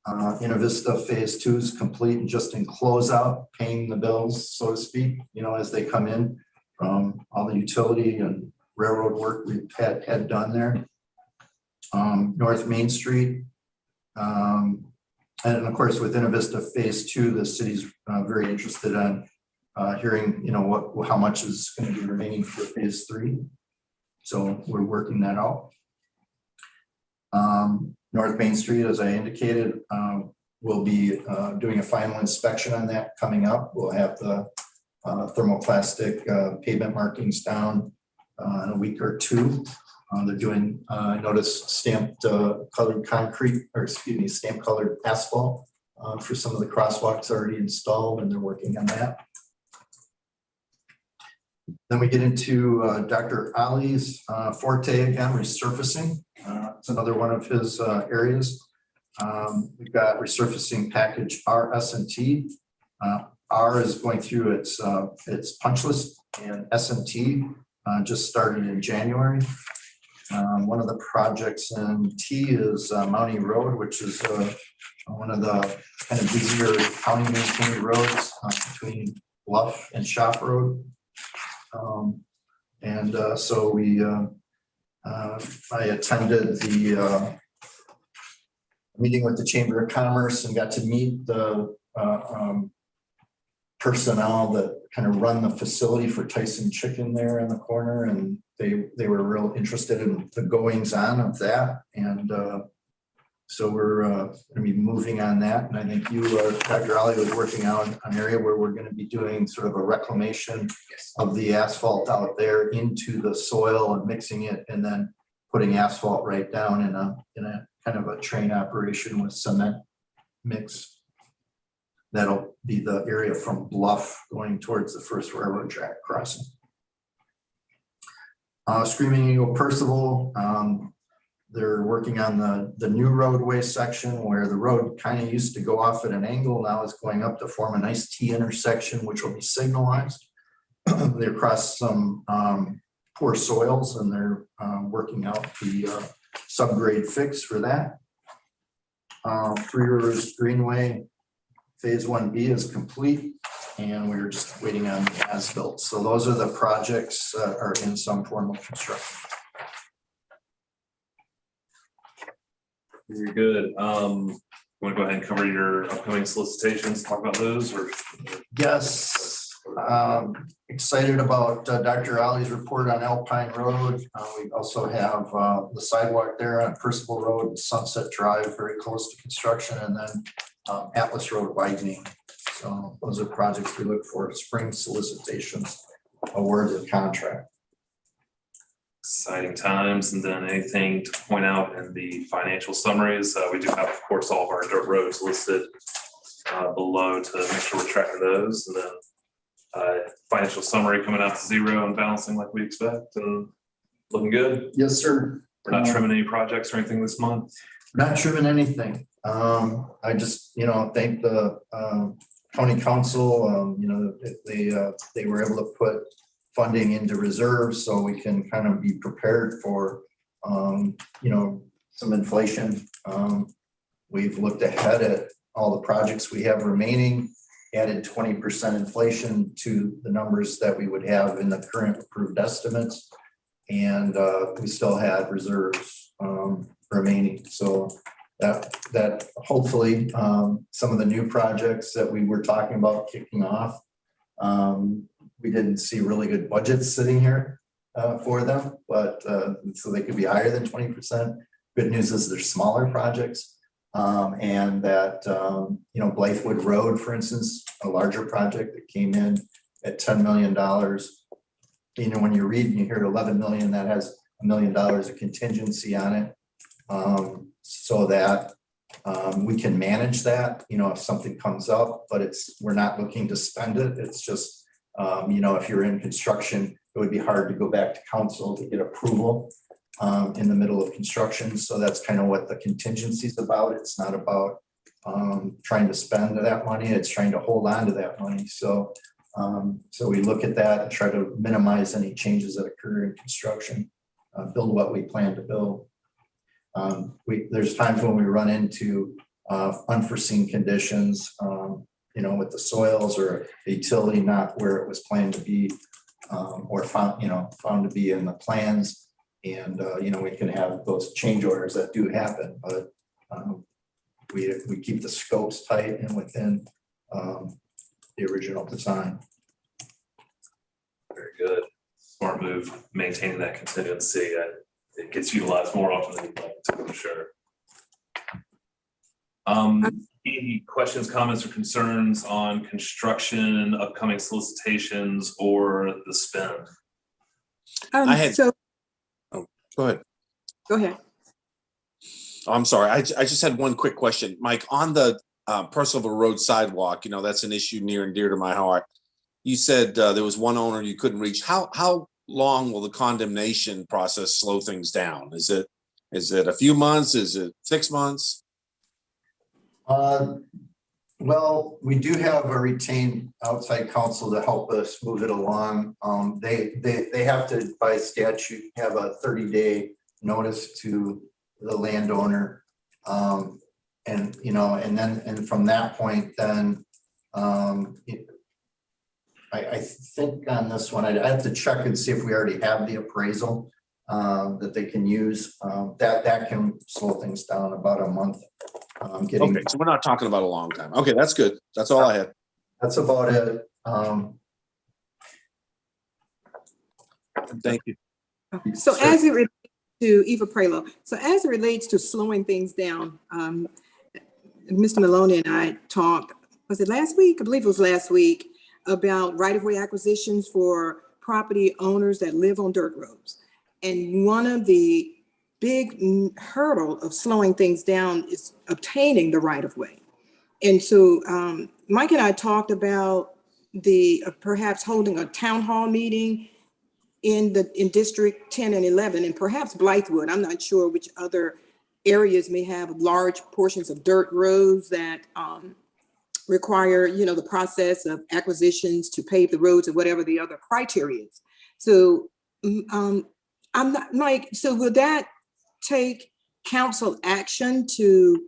S10: Innovista Phase 2 is complete and just in closeout, paying the bills, so to speak, as they come in from all the utility and railroad work we've had done there. North Main Street. And of course, with Innovista Phase 2, the city's very interested in hearing, how much is going to be remaining for Phase 3. So we're working that out. North Main Street, as I indicated, we'll be doing a final inspection on that coming up. We'll have the thermoplastic pavement markings down in a week or 2. They're doing, I noticed, stamped colored concrete, or excuse me, stamped colored asphalt for some of the crosswalks already installed, and they're working on that. Then we get into Dr. Ali's forte again, resurfacing. It's another one of his areas. We've got resurfacing package RS&T. R is going through its punch list, and S&T just started in January. One of the projects in T is Mountie Road, which is one of the kind of busier county maintained roads between Bluff and Shop Road. So I attended the meeting with the Chamber of Commerce and got to meet the personnel that kind of run the facility for Tyson Chicken there in the corner, and they were real interested in the goings on of that. And so we're going to be moving on that. And I think you, Dr. Ali, was working on an area where we're going to be doing sort of a reclamation of the asphalt out there into the soil and mixing it, and then putting asphalt right down in a kind of a train operation with cement mix. That'll be the area from Bluff going towards the first railroad track crossing. Screaming Eagle Percival, they're working on the new roadway section where the road kind of used to go off at an angle. Now it's going up to form a nice T intersection, which will be signalized. They crossed some poor soils, and they're working out the subgrade fix for that. Three Rivers Greenway Phase 1B is complete, and we're just waiting on the as-built. So those are the projects that are in some form of construction.
S3: Very good. Want to go ahead and cover your upcoming solicitations, talk about those, or?
S10: Yes, excited about Dr. Ali's report on Alpine Road. We also have the sidewalk there on Percival Road, Sunset Drive, very close to construction, and then Atlas Road widening. So those are projects we look for spring solicitations, awarded contract.
S3: Exciting times. And then anything to point out in the financial summaries? We do have, of course, all of our dirt roads listed below to make sure we're tracking those. And then financial summary coming out to zero and balancing like we expect and looking good.
S10: Yes, sir.
S3: We're not trimming any projects or anything this month.
S10: Not trimming anything. I just, thank the county council. They were able to put funding into reserves so we can kind of be prepared for, some inflation. We've looked ahead at all the projects we have remaining, added 20% inflation to the numbers that we would have in the current approved estimates. And we still had reserves remaining. So that hopefully some of the new projects that we were talking about kicking off, we didn't see really good budgets sitting here for them, but so they could be higher than 20%. Good news is they're smaller projects, and that Blythewood Road, for instance, a larger project that came in at $10 million. When you read and you hear 11 million, that has $1 million of contingency on it, so that we can manage that. If something comes up, but we're not looking to spend it. It's just if you're in construction, it would be hard to go back to council to get approval in the middle of construction. So that's kind of what the contingency is about. It's not about trying to spend that money. It's trying to hold on to that money. So we look at that and try to minimize any changes that occur in construction, build what we plan to build. There's times when we run into unforeseen conditions, with the soils or the utility not where it was planned to be, or found to be in the plans. And, we can have those change orders that do happen, but we keep the scopes tight and within the original design.
S3: Very good. Smart move, maintaining that contingency. It gets utilized more often than you'd like to, I'm sure. Any questions, comments, or concerns on construction, upcoming solicitations, or the spend?
S7: I had.
S2: So
S7: Oh, go ahead.
S2: go ahead.
S7: Oh, I'm sorry. I just had one quick question, Mike, on the Percival Road sidewalk. That's an issue near and dear to my heart. You said there was one owner you couldn't reach. How long will the condemnation process slow things down? Is it a few months? Is it 6 months?
S10: Well, we do have a retained outside counsel to help us move it along. They have to, by statute, have a 30-day notice to the landowner. And, you know, and from that point, then, I think on this one, I have to check and see if we already have the appraisal that they can use. That can slow things down about a month. Getting,
S7: Okay, so we're not talking about a long time. Okay, that's good. That's all I had.
S10: that's about it.
S7: Thank you.
S12: So as it relates to Eva Prelo, so as it relates to slowing things down, Mr. Maloney and I talked, was it last week? I believe it was last week, about right-of-way acquisitions for property owners that live on dirt roads. And one of the big hurdle of slowing things down is obtaining the right-of-way. And so Mike and I talked about the perhaps holding a town hall meeting in District 10 and 11, and perhaps Blythewood. I'm not sure which other areas may have large portions of dirt roads that require, you know, the process of acquisitions to pave the roads or whatever the other criteria is. So I'm not, Mike, so will that take council action to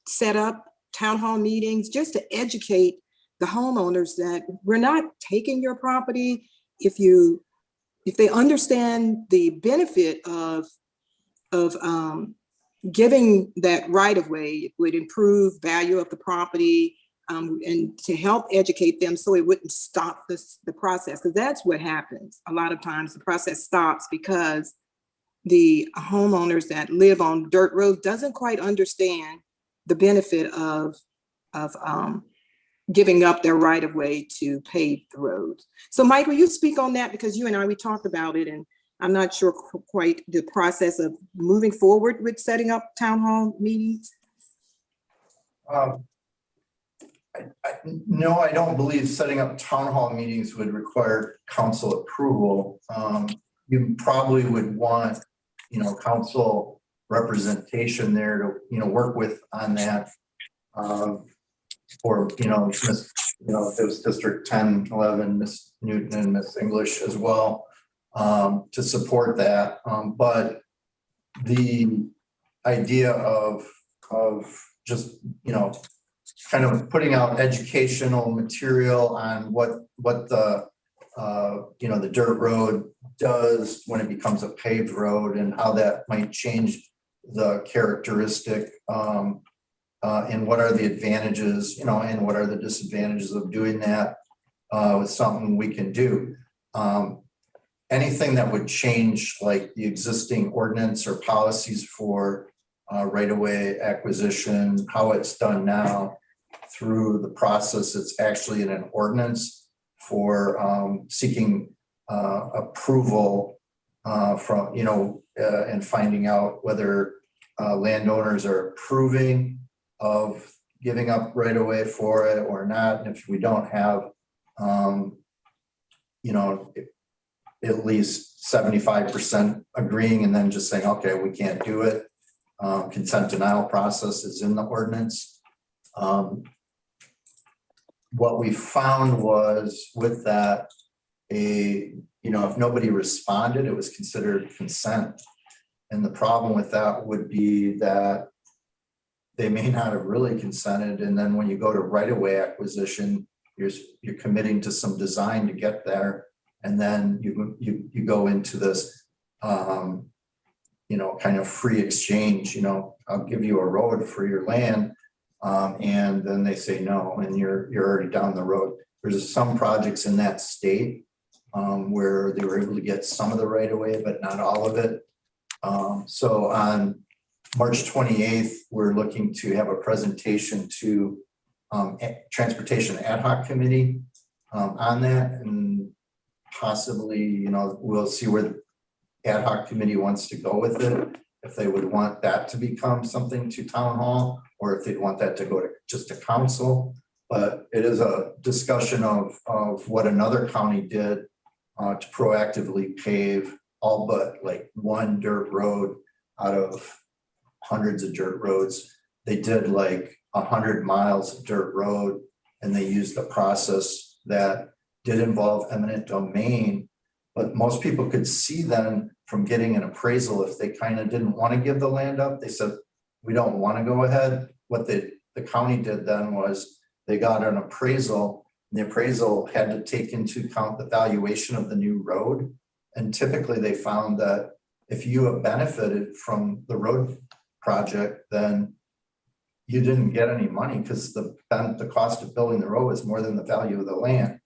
S12: set up town hall meetings just to educate the homeowners that we're not taking your property? If they understand the benefit of giving that right of way, it would improve value of the property, and to help educate them so it wouldn't stop the process, because that's what happens. A lot of times the process stops because the homeowners that live on dirt roads doesn't quite understand the benefit of giving up their right of way to pave the roads. So Mike, will you speak on that? Because you and I, we talked about it, and I'm not sure quite the process of moving forward with setting up town hall meetings.
S10: No, I don't believe setting up town hall meetings would require council approval. You probably would want, you know, council representation there to, you know, work with on that. Or, you know, if it was District 10, 11, Miss Newton and Miss English as well, to support that. But the idea of just, you know, kind of putting out educational material on what the you know, the dirt road does when it becomes a paved road and how that might change the characteristic, and what are the advantages, you know, and what are the disadvantages of doing that with something we can do. Anything that would change like the existing ordinance or policies for right-of-way acquisition, how it's done now through the process, it's actually in an ordinance for seeking approval from, you know, and finding out whether landowners are approving of giving up right away for it or not. And if we don't have, you know, at least 75% agreeing and then just saying, okay, we can't do it. Consent denial process is in the ordinance. What we found was with that, you know, if nobody responded, it was considered consent. And the problem with that would be that they may not have really consented. And then when you go to right-of-way acquisition, you're committing to some design to get there. And then you go into this, you know, kind of free exchange, you know, I'll give you a road for your land. And then they say no, and you're already down the road. There's some projects in that state where they were able to get some of the right-of-way, but not all of it. So on March 28th, we're looking to have a presentation to Transportation Ad Hoc Committee on that, and possibly, you know, we'll see where the Ad Hoc Committee wants to go with it. If they would want that to become something to town hall, or if they'd want that to go to just to council. But it is a discussion of what another county did to proactively pave all but like one dirt road out of hundreds of dirt roads. They did like 100 miles of dirt road, and they used a process that did involve eminent domain. But most people could see then from getting an appraisal, if they kind of didn't want to give the land up, they said, we don't want to go ahead. What the county did then was they got an appraisal. And the appraisal had to take into account the valuation of the new road. And typically they found that if you have benefited from the road project, then you didn't get any money because the cost of building the road is more than the value of the land.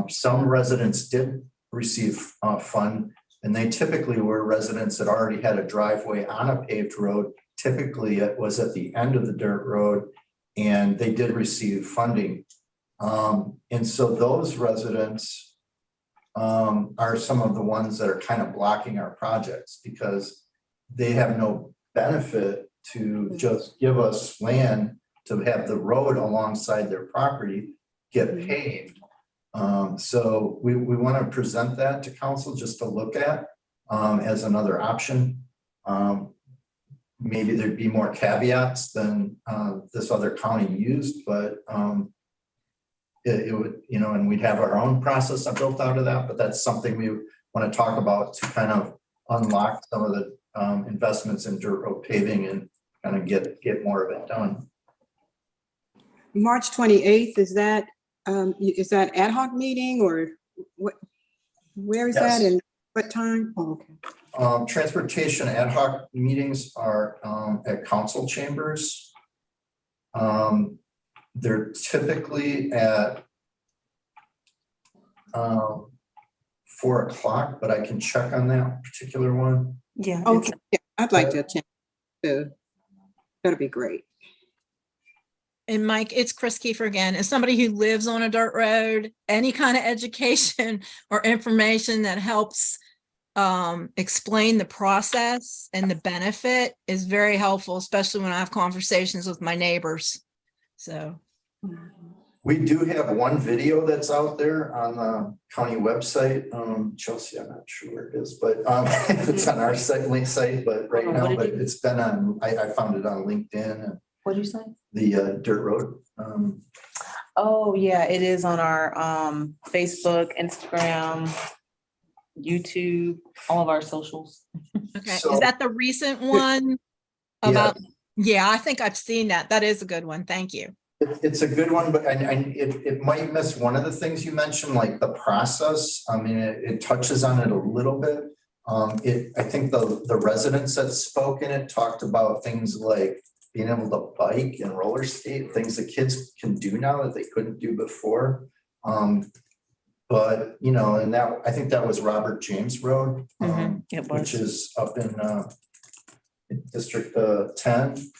S10: Some residents did receive fund, and they typically were residents that already had a driveway on a paved road. Typically it was at the end of the dirt road, and they did receive funding. And so those residents are some of the ones that are kind of blocking our projects because they have no benefit to just give us land to have the road alongside their property get paved. So we want to present that to council just to look at as another option. Maybe there'd be more caveats than this other county used, but it would, you know, and we'd have our own process built out of that, but that's something we want to talk about to kind of unlock some of the investments in dirt road paving and kind of get more of it done.
S12: March 28th, is that ad hoc meeting or what? Where is
S10: Yes.
S12: that and what time? Oh, okay.
S10: Transportation ad hoc meetings are at council chambers. They're typically at 4 o'clock, but I can check on that particular one.
S5: Yeah.
S12: Okay, yeah, I'd like to attend too. That'd be great.
S11: And Mike, it's Chris Kiefer again. As somebody who lives on a dirt road, any kind of education or information that helps explain the process and the benefit is very helpful, especially when I have conversations with my neighbors. So
S10: We do have one video that's out there on the county website. Chelsea, I'm not sure where it is, but it's on our link site, but right now, but it's been on, I found it on LinkedIn and
S5: What'd you say?
S10: the dirt road.
S5: Oh, yeah, it is on our Facebook, Instagram, YouTube, all of our socials.
S11: okay,
S10: So-
S11: is that the recent one? About, yeah, I think I've seen that. That is a good one. Thank you.
S10: It's a good one, but it might miss one of the things you mentioned, like the process. I mean, it touches on it a little bit. I think the residents that spoke in it talked about things like being able to bike and roller skate, things that kids can do now that they couldn't do before. But, you know, and that, I think that was Robert James Road, which is up in District 10.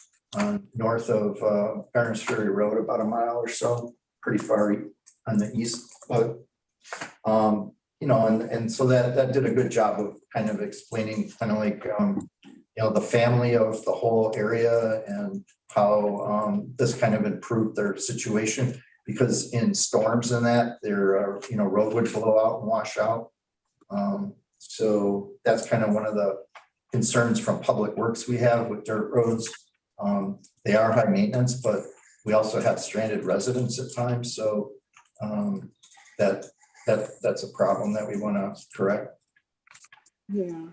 S10: North of Barnes Ferry Road, about a mile or so, pretty far on the east. But you know, and so that did a good job of kind of explaining kind of like you know, the family of the whole area and how this kind of improved their situation, because in storms and that their you know, road would blow out and wash out. So that's kind of one of the concerns from Public Works we have with dirt roads. They are high maintenance, but we also have stranded residents at times, so that's a problem that we want to correct.
S12: Yeah.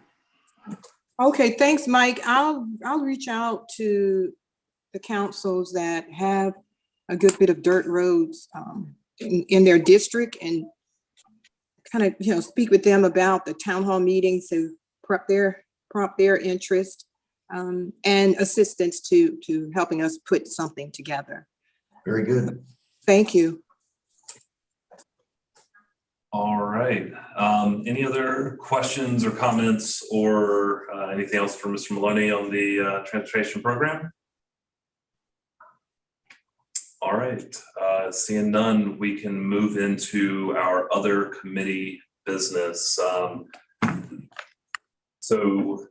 S12: Okay, thanks, Mike. I'll reach out to the councils that have a good bit of dirt roads in their district and kind of, you know, speak with them about the town hall meetings to prompt their interest and assistance to helping us put something together.
S10: Very good.
S12: Thank you.
S3: All right. Any other questions or comments or anything else for Mr. Maloney on the transportation program? All right. Seeing none, we can move into our other committee business. So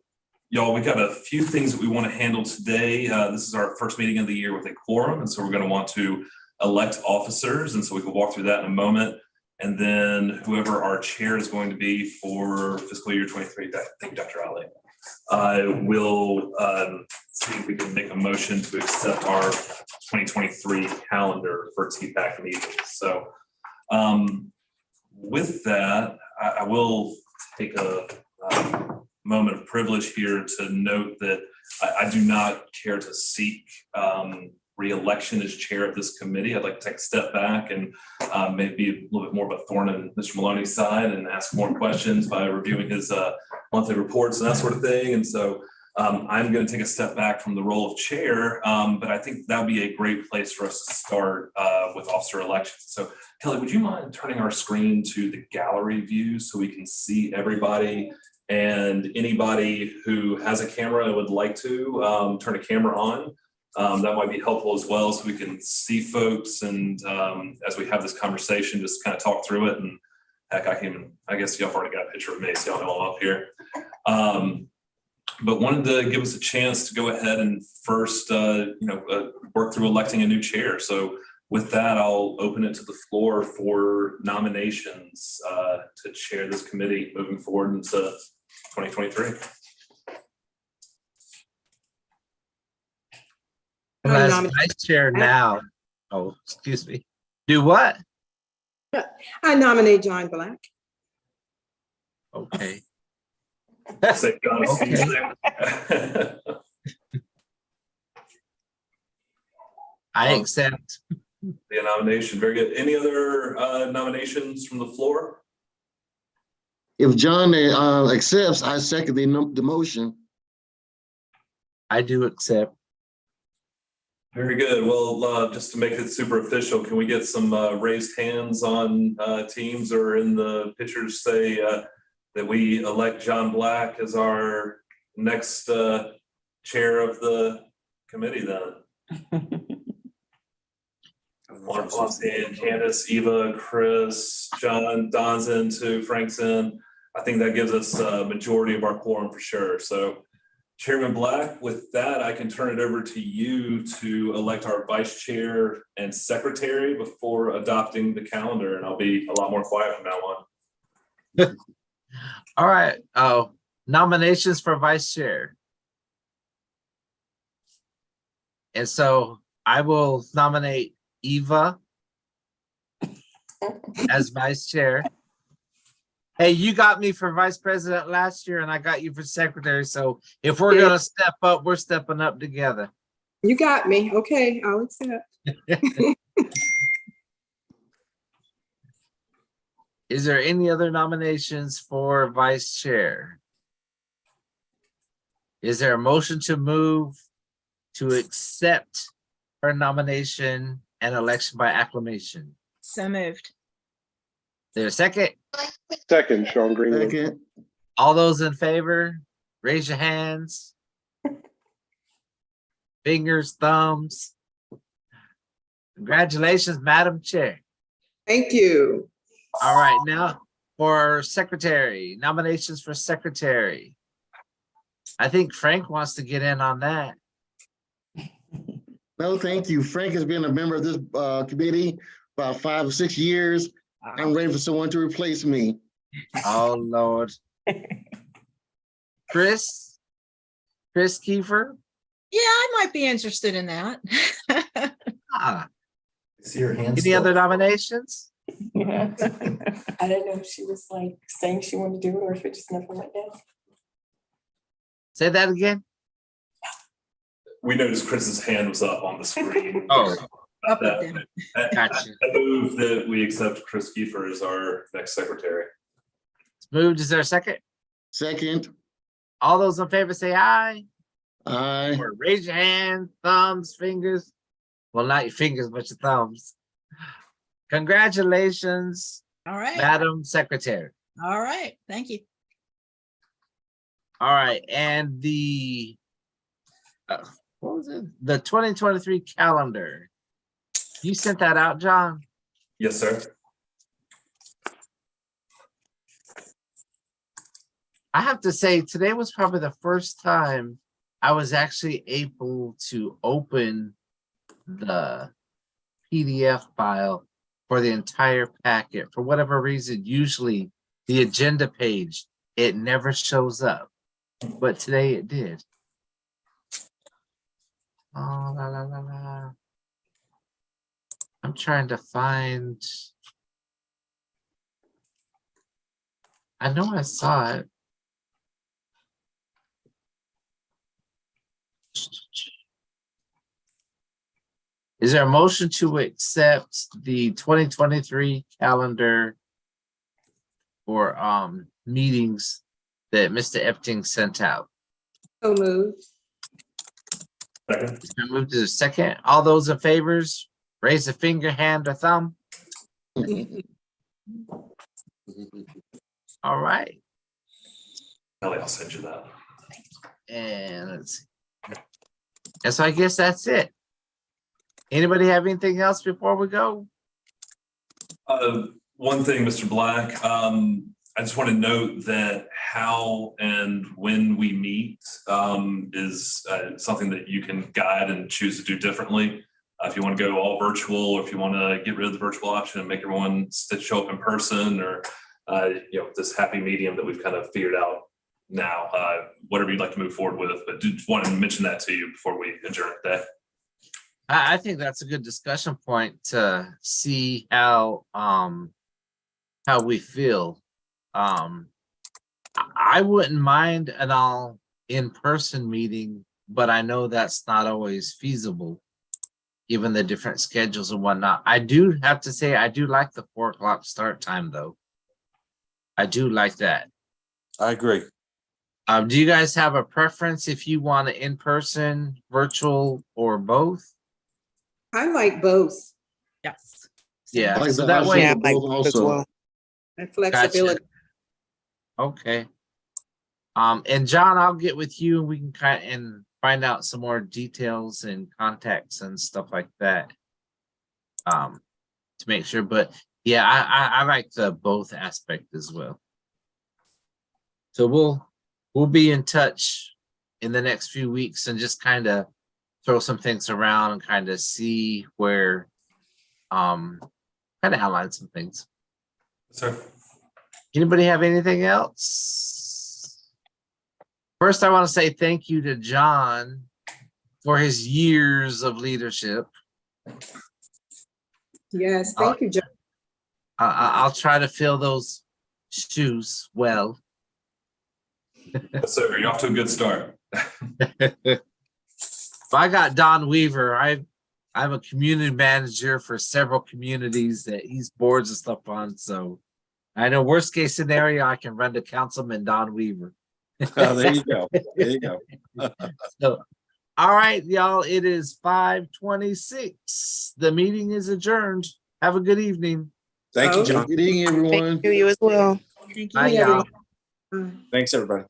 S3: y'all, we got a few things that we want to handle today. This is our first meeting of the year with a quorum, and so we're going to want to elect officers, and so we can walk through that in a moment. And then whoever our chair is going to be for fiscal year 23, thank you, Dr. Ali, will see if we can make a motion to accept our 2023 calendar for TPAC meetings. So with that, I will take a moment of privilege here to note that I do not care to seek re-election as chair of this committee. I'd like to take a step back and maybe a little bit more of a thorn in Mr. Maloney's side and ask more questions by reviewing his monthly reports and that sort of thing. And so I'm going to take a step back from the role of chair, but I think that would be a great place for us to start with officer elections. So Kelly, would you mind turning our screen to the gallery view so we can see everybody, and anybody who has a camera and would like to turn a camera on? That might be helpful as well, so we can see folks, and as we have this conversation, just kind of talk through it. And heck, I guess y'all already got a picture of me, so y'all know I'm up here. But wanted to give us a chance to go ahead and first, work through electing a new chair. So with that, I'll open it to the floor for nominations to chair this committee moving forward into 2023.
S6: As vice chair now. Oh, excuse me. Do what?
S12: I nominate John Black.
S6: Okay.
S3: Say John,
S6: Okay. I accept.
S3: The nomination. Very good. Any other nominations from the floor?
S13: If John accepts, I second the motion.
S6: I do accept.
S3: Very good. Well, just to make it super official, can we get some raised hands on teams or in the pictures say that we elect John Black as our next chair of the committee then? Wonderful. And Candace, Eva, Chris, John, Don's in too, Frank's in. I think that gives us a majority of our quorum for sure. So Chairman Black, with that, I can turn it over to you to elect our vice chair and secretary before adopting the calendar, and I'll be a lot more quiet from now on.
S6: All right. Nominations for vice chair. And so I will nominate Eva as vice chair. Hey, you got me for vice president last year and I got you for secretary. So if we're going to step up, we're stepping up together.
S12: You got me. Okay, I'll accept.
S6: Is there any other nominations for vice chair? Is there a motion to move to accept her nomination and election by acclamation?
S11: So moved.
S6: There's a second?
S14: Second, Sean Greenwood.
S13: Second.
S6: All those in favor, raise your hands. Fingers, thumbs. Congratulations, Madam Chair.
S12: Thank you.
S6: All right, now for secretary, nominations for secretary. I think Frank wants to get in on that.
S13: No, thank you. Frank has been a member of this committee about 5 or 6 years. I'm ready for someone to replace me.
S6: Oh, Lord. Chris Kiefer?
S11: Yeah, I might be interested in that.
S10: See your hands.
S6: Any other nominations?
S2: Yeah. I don't know if she was like saying she wanted to do it or if it just never went down.
S6: Say that again.
S3: We noticed Chris's hand was up on the screen.
S6: Oh,
S11: Up and down.
S6: gotcha.
S3: I move that we accept Chris Kiefer as our next secretary.
S6: It's moved. Is there a second?
S13: Second.
S6: All those in favor say aye.
S13: Aye.
S6: Or raise your hand, thumbs, fingers. Well, not your fingers, but your thumbs. Congratulations,
S11: All right.
S6: Madam Secretary.
S11: All right. Thank you.
S6: All right, and the what was it? The 2023 calendar. You sent that out, John?
S3: Yes, sir.
S6: I have to say, today was probably the first time I was actually able to open the PDF file for the entire packet. For whatever reason, usually the agenda page, it never shows up, but today it did. Oh, la, la, la, la. I'm trying to find. I know I saw it. Is there a motion to accept the 2023 calendar for meetings that Mr. Epting sent out?
S12: So moved.
S3: Second.
S6: It's been moved to the second. All those in favors, raise a finger, hand, or thumb. All right.
S3: Kelly, I'll send you that.
S6: And let's see. And so I guess that's it. Anybody have anything else before we go?
S3: One thing, Mr. Black, I just want to note that how and when we meet is something that you can guide and choose to do differently. If you want to go all virtual, or if you want to get rid of the virtual option and make everyone show up in person, or this happy medium that we've kind of figured out now, whatever you'd like to move forward with. But just wanted to mention that to you before we adjourn today.
S6: I think that's a good discussion point to see how we feel. I wouldn't mind an all in-person meeting, but I know that's not always feasible given the different schedules and whatnot. I do have to say, I do like the 4 o'clock start time though. I do like that.
S7: I agree.
S6: Do you guys have a preference if you want it in person, virtual, or both?
S12: I like both.
S11: Yes.
S6: Yeah,
S13: Like
S6: so
S13: the
S6: that way.
S13: option for both also.
S12: And flexibility.
S6: Okay. And John, I'll get with you and we can and find out some more details and contacts and stuff like that. To make sure, but yeah, I like the both aspect as well. So we'll be in touch in the next few weeks and just kind of throw some things around and kind of see where kind of outline some things.
S3: Sir.
S6: Anybody have anything else? First, I want to say thank you to John for his years of leadership.
S12: Yes, thank you, John.
S6: I'll try to fill those shoes well.
S3: Yes, sir. You're off to a good start.
S6: If I got Don Weaver, I'm a community manager for several communities that he's boards and stuff on. So I know worst case scenario, I can run to Councilman Don Weaver.
S7: Oh, there you go. There you go.
S6: So, all right, y'all, it is 5:26. The meeting is adjourned. Have a good evening.
S7: Thank you, John.
S13: Good evening, everyone.
S2: You as well.
S11: Thank you.
S6: Bye, y'all.
S7: Thanks, everybody.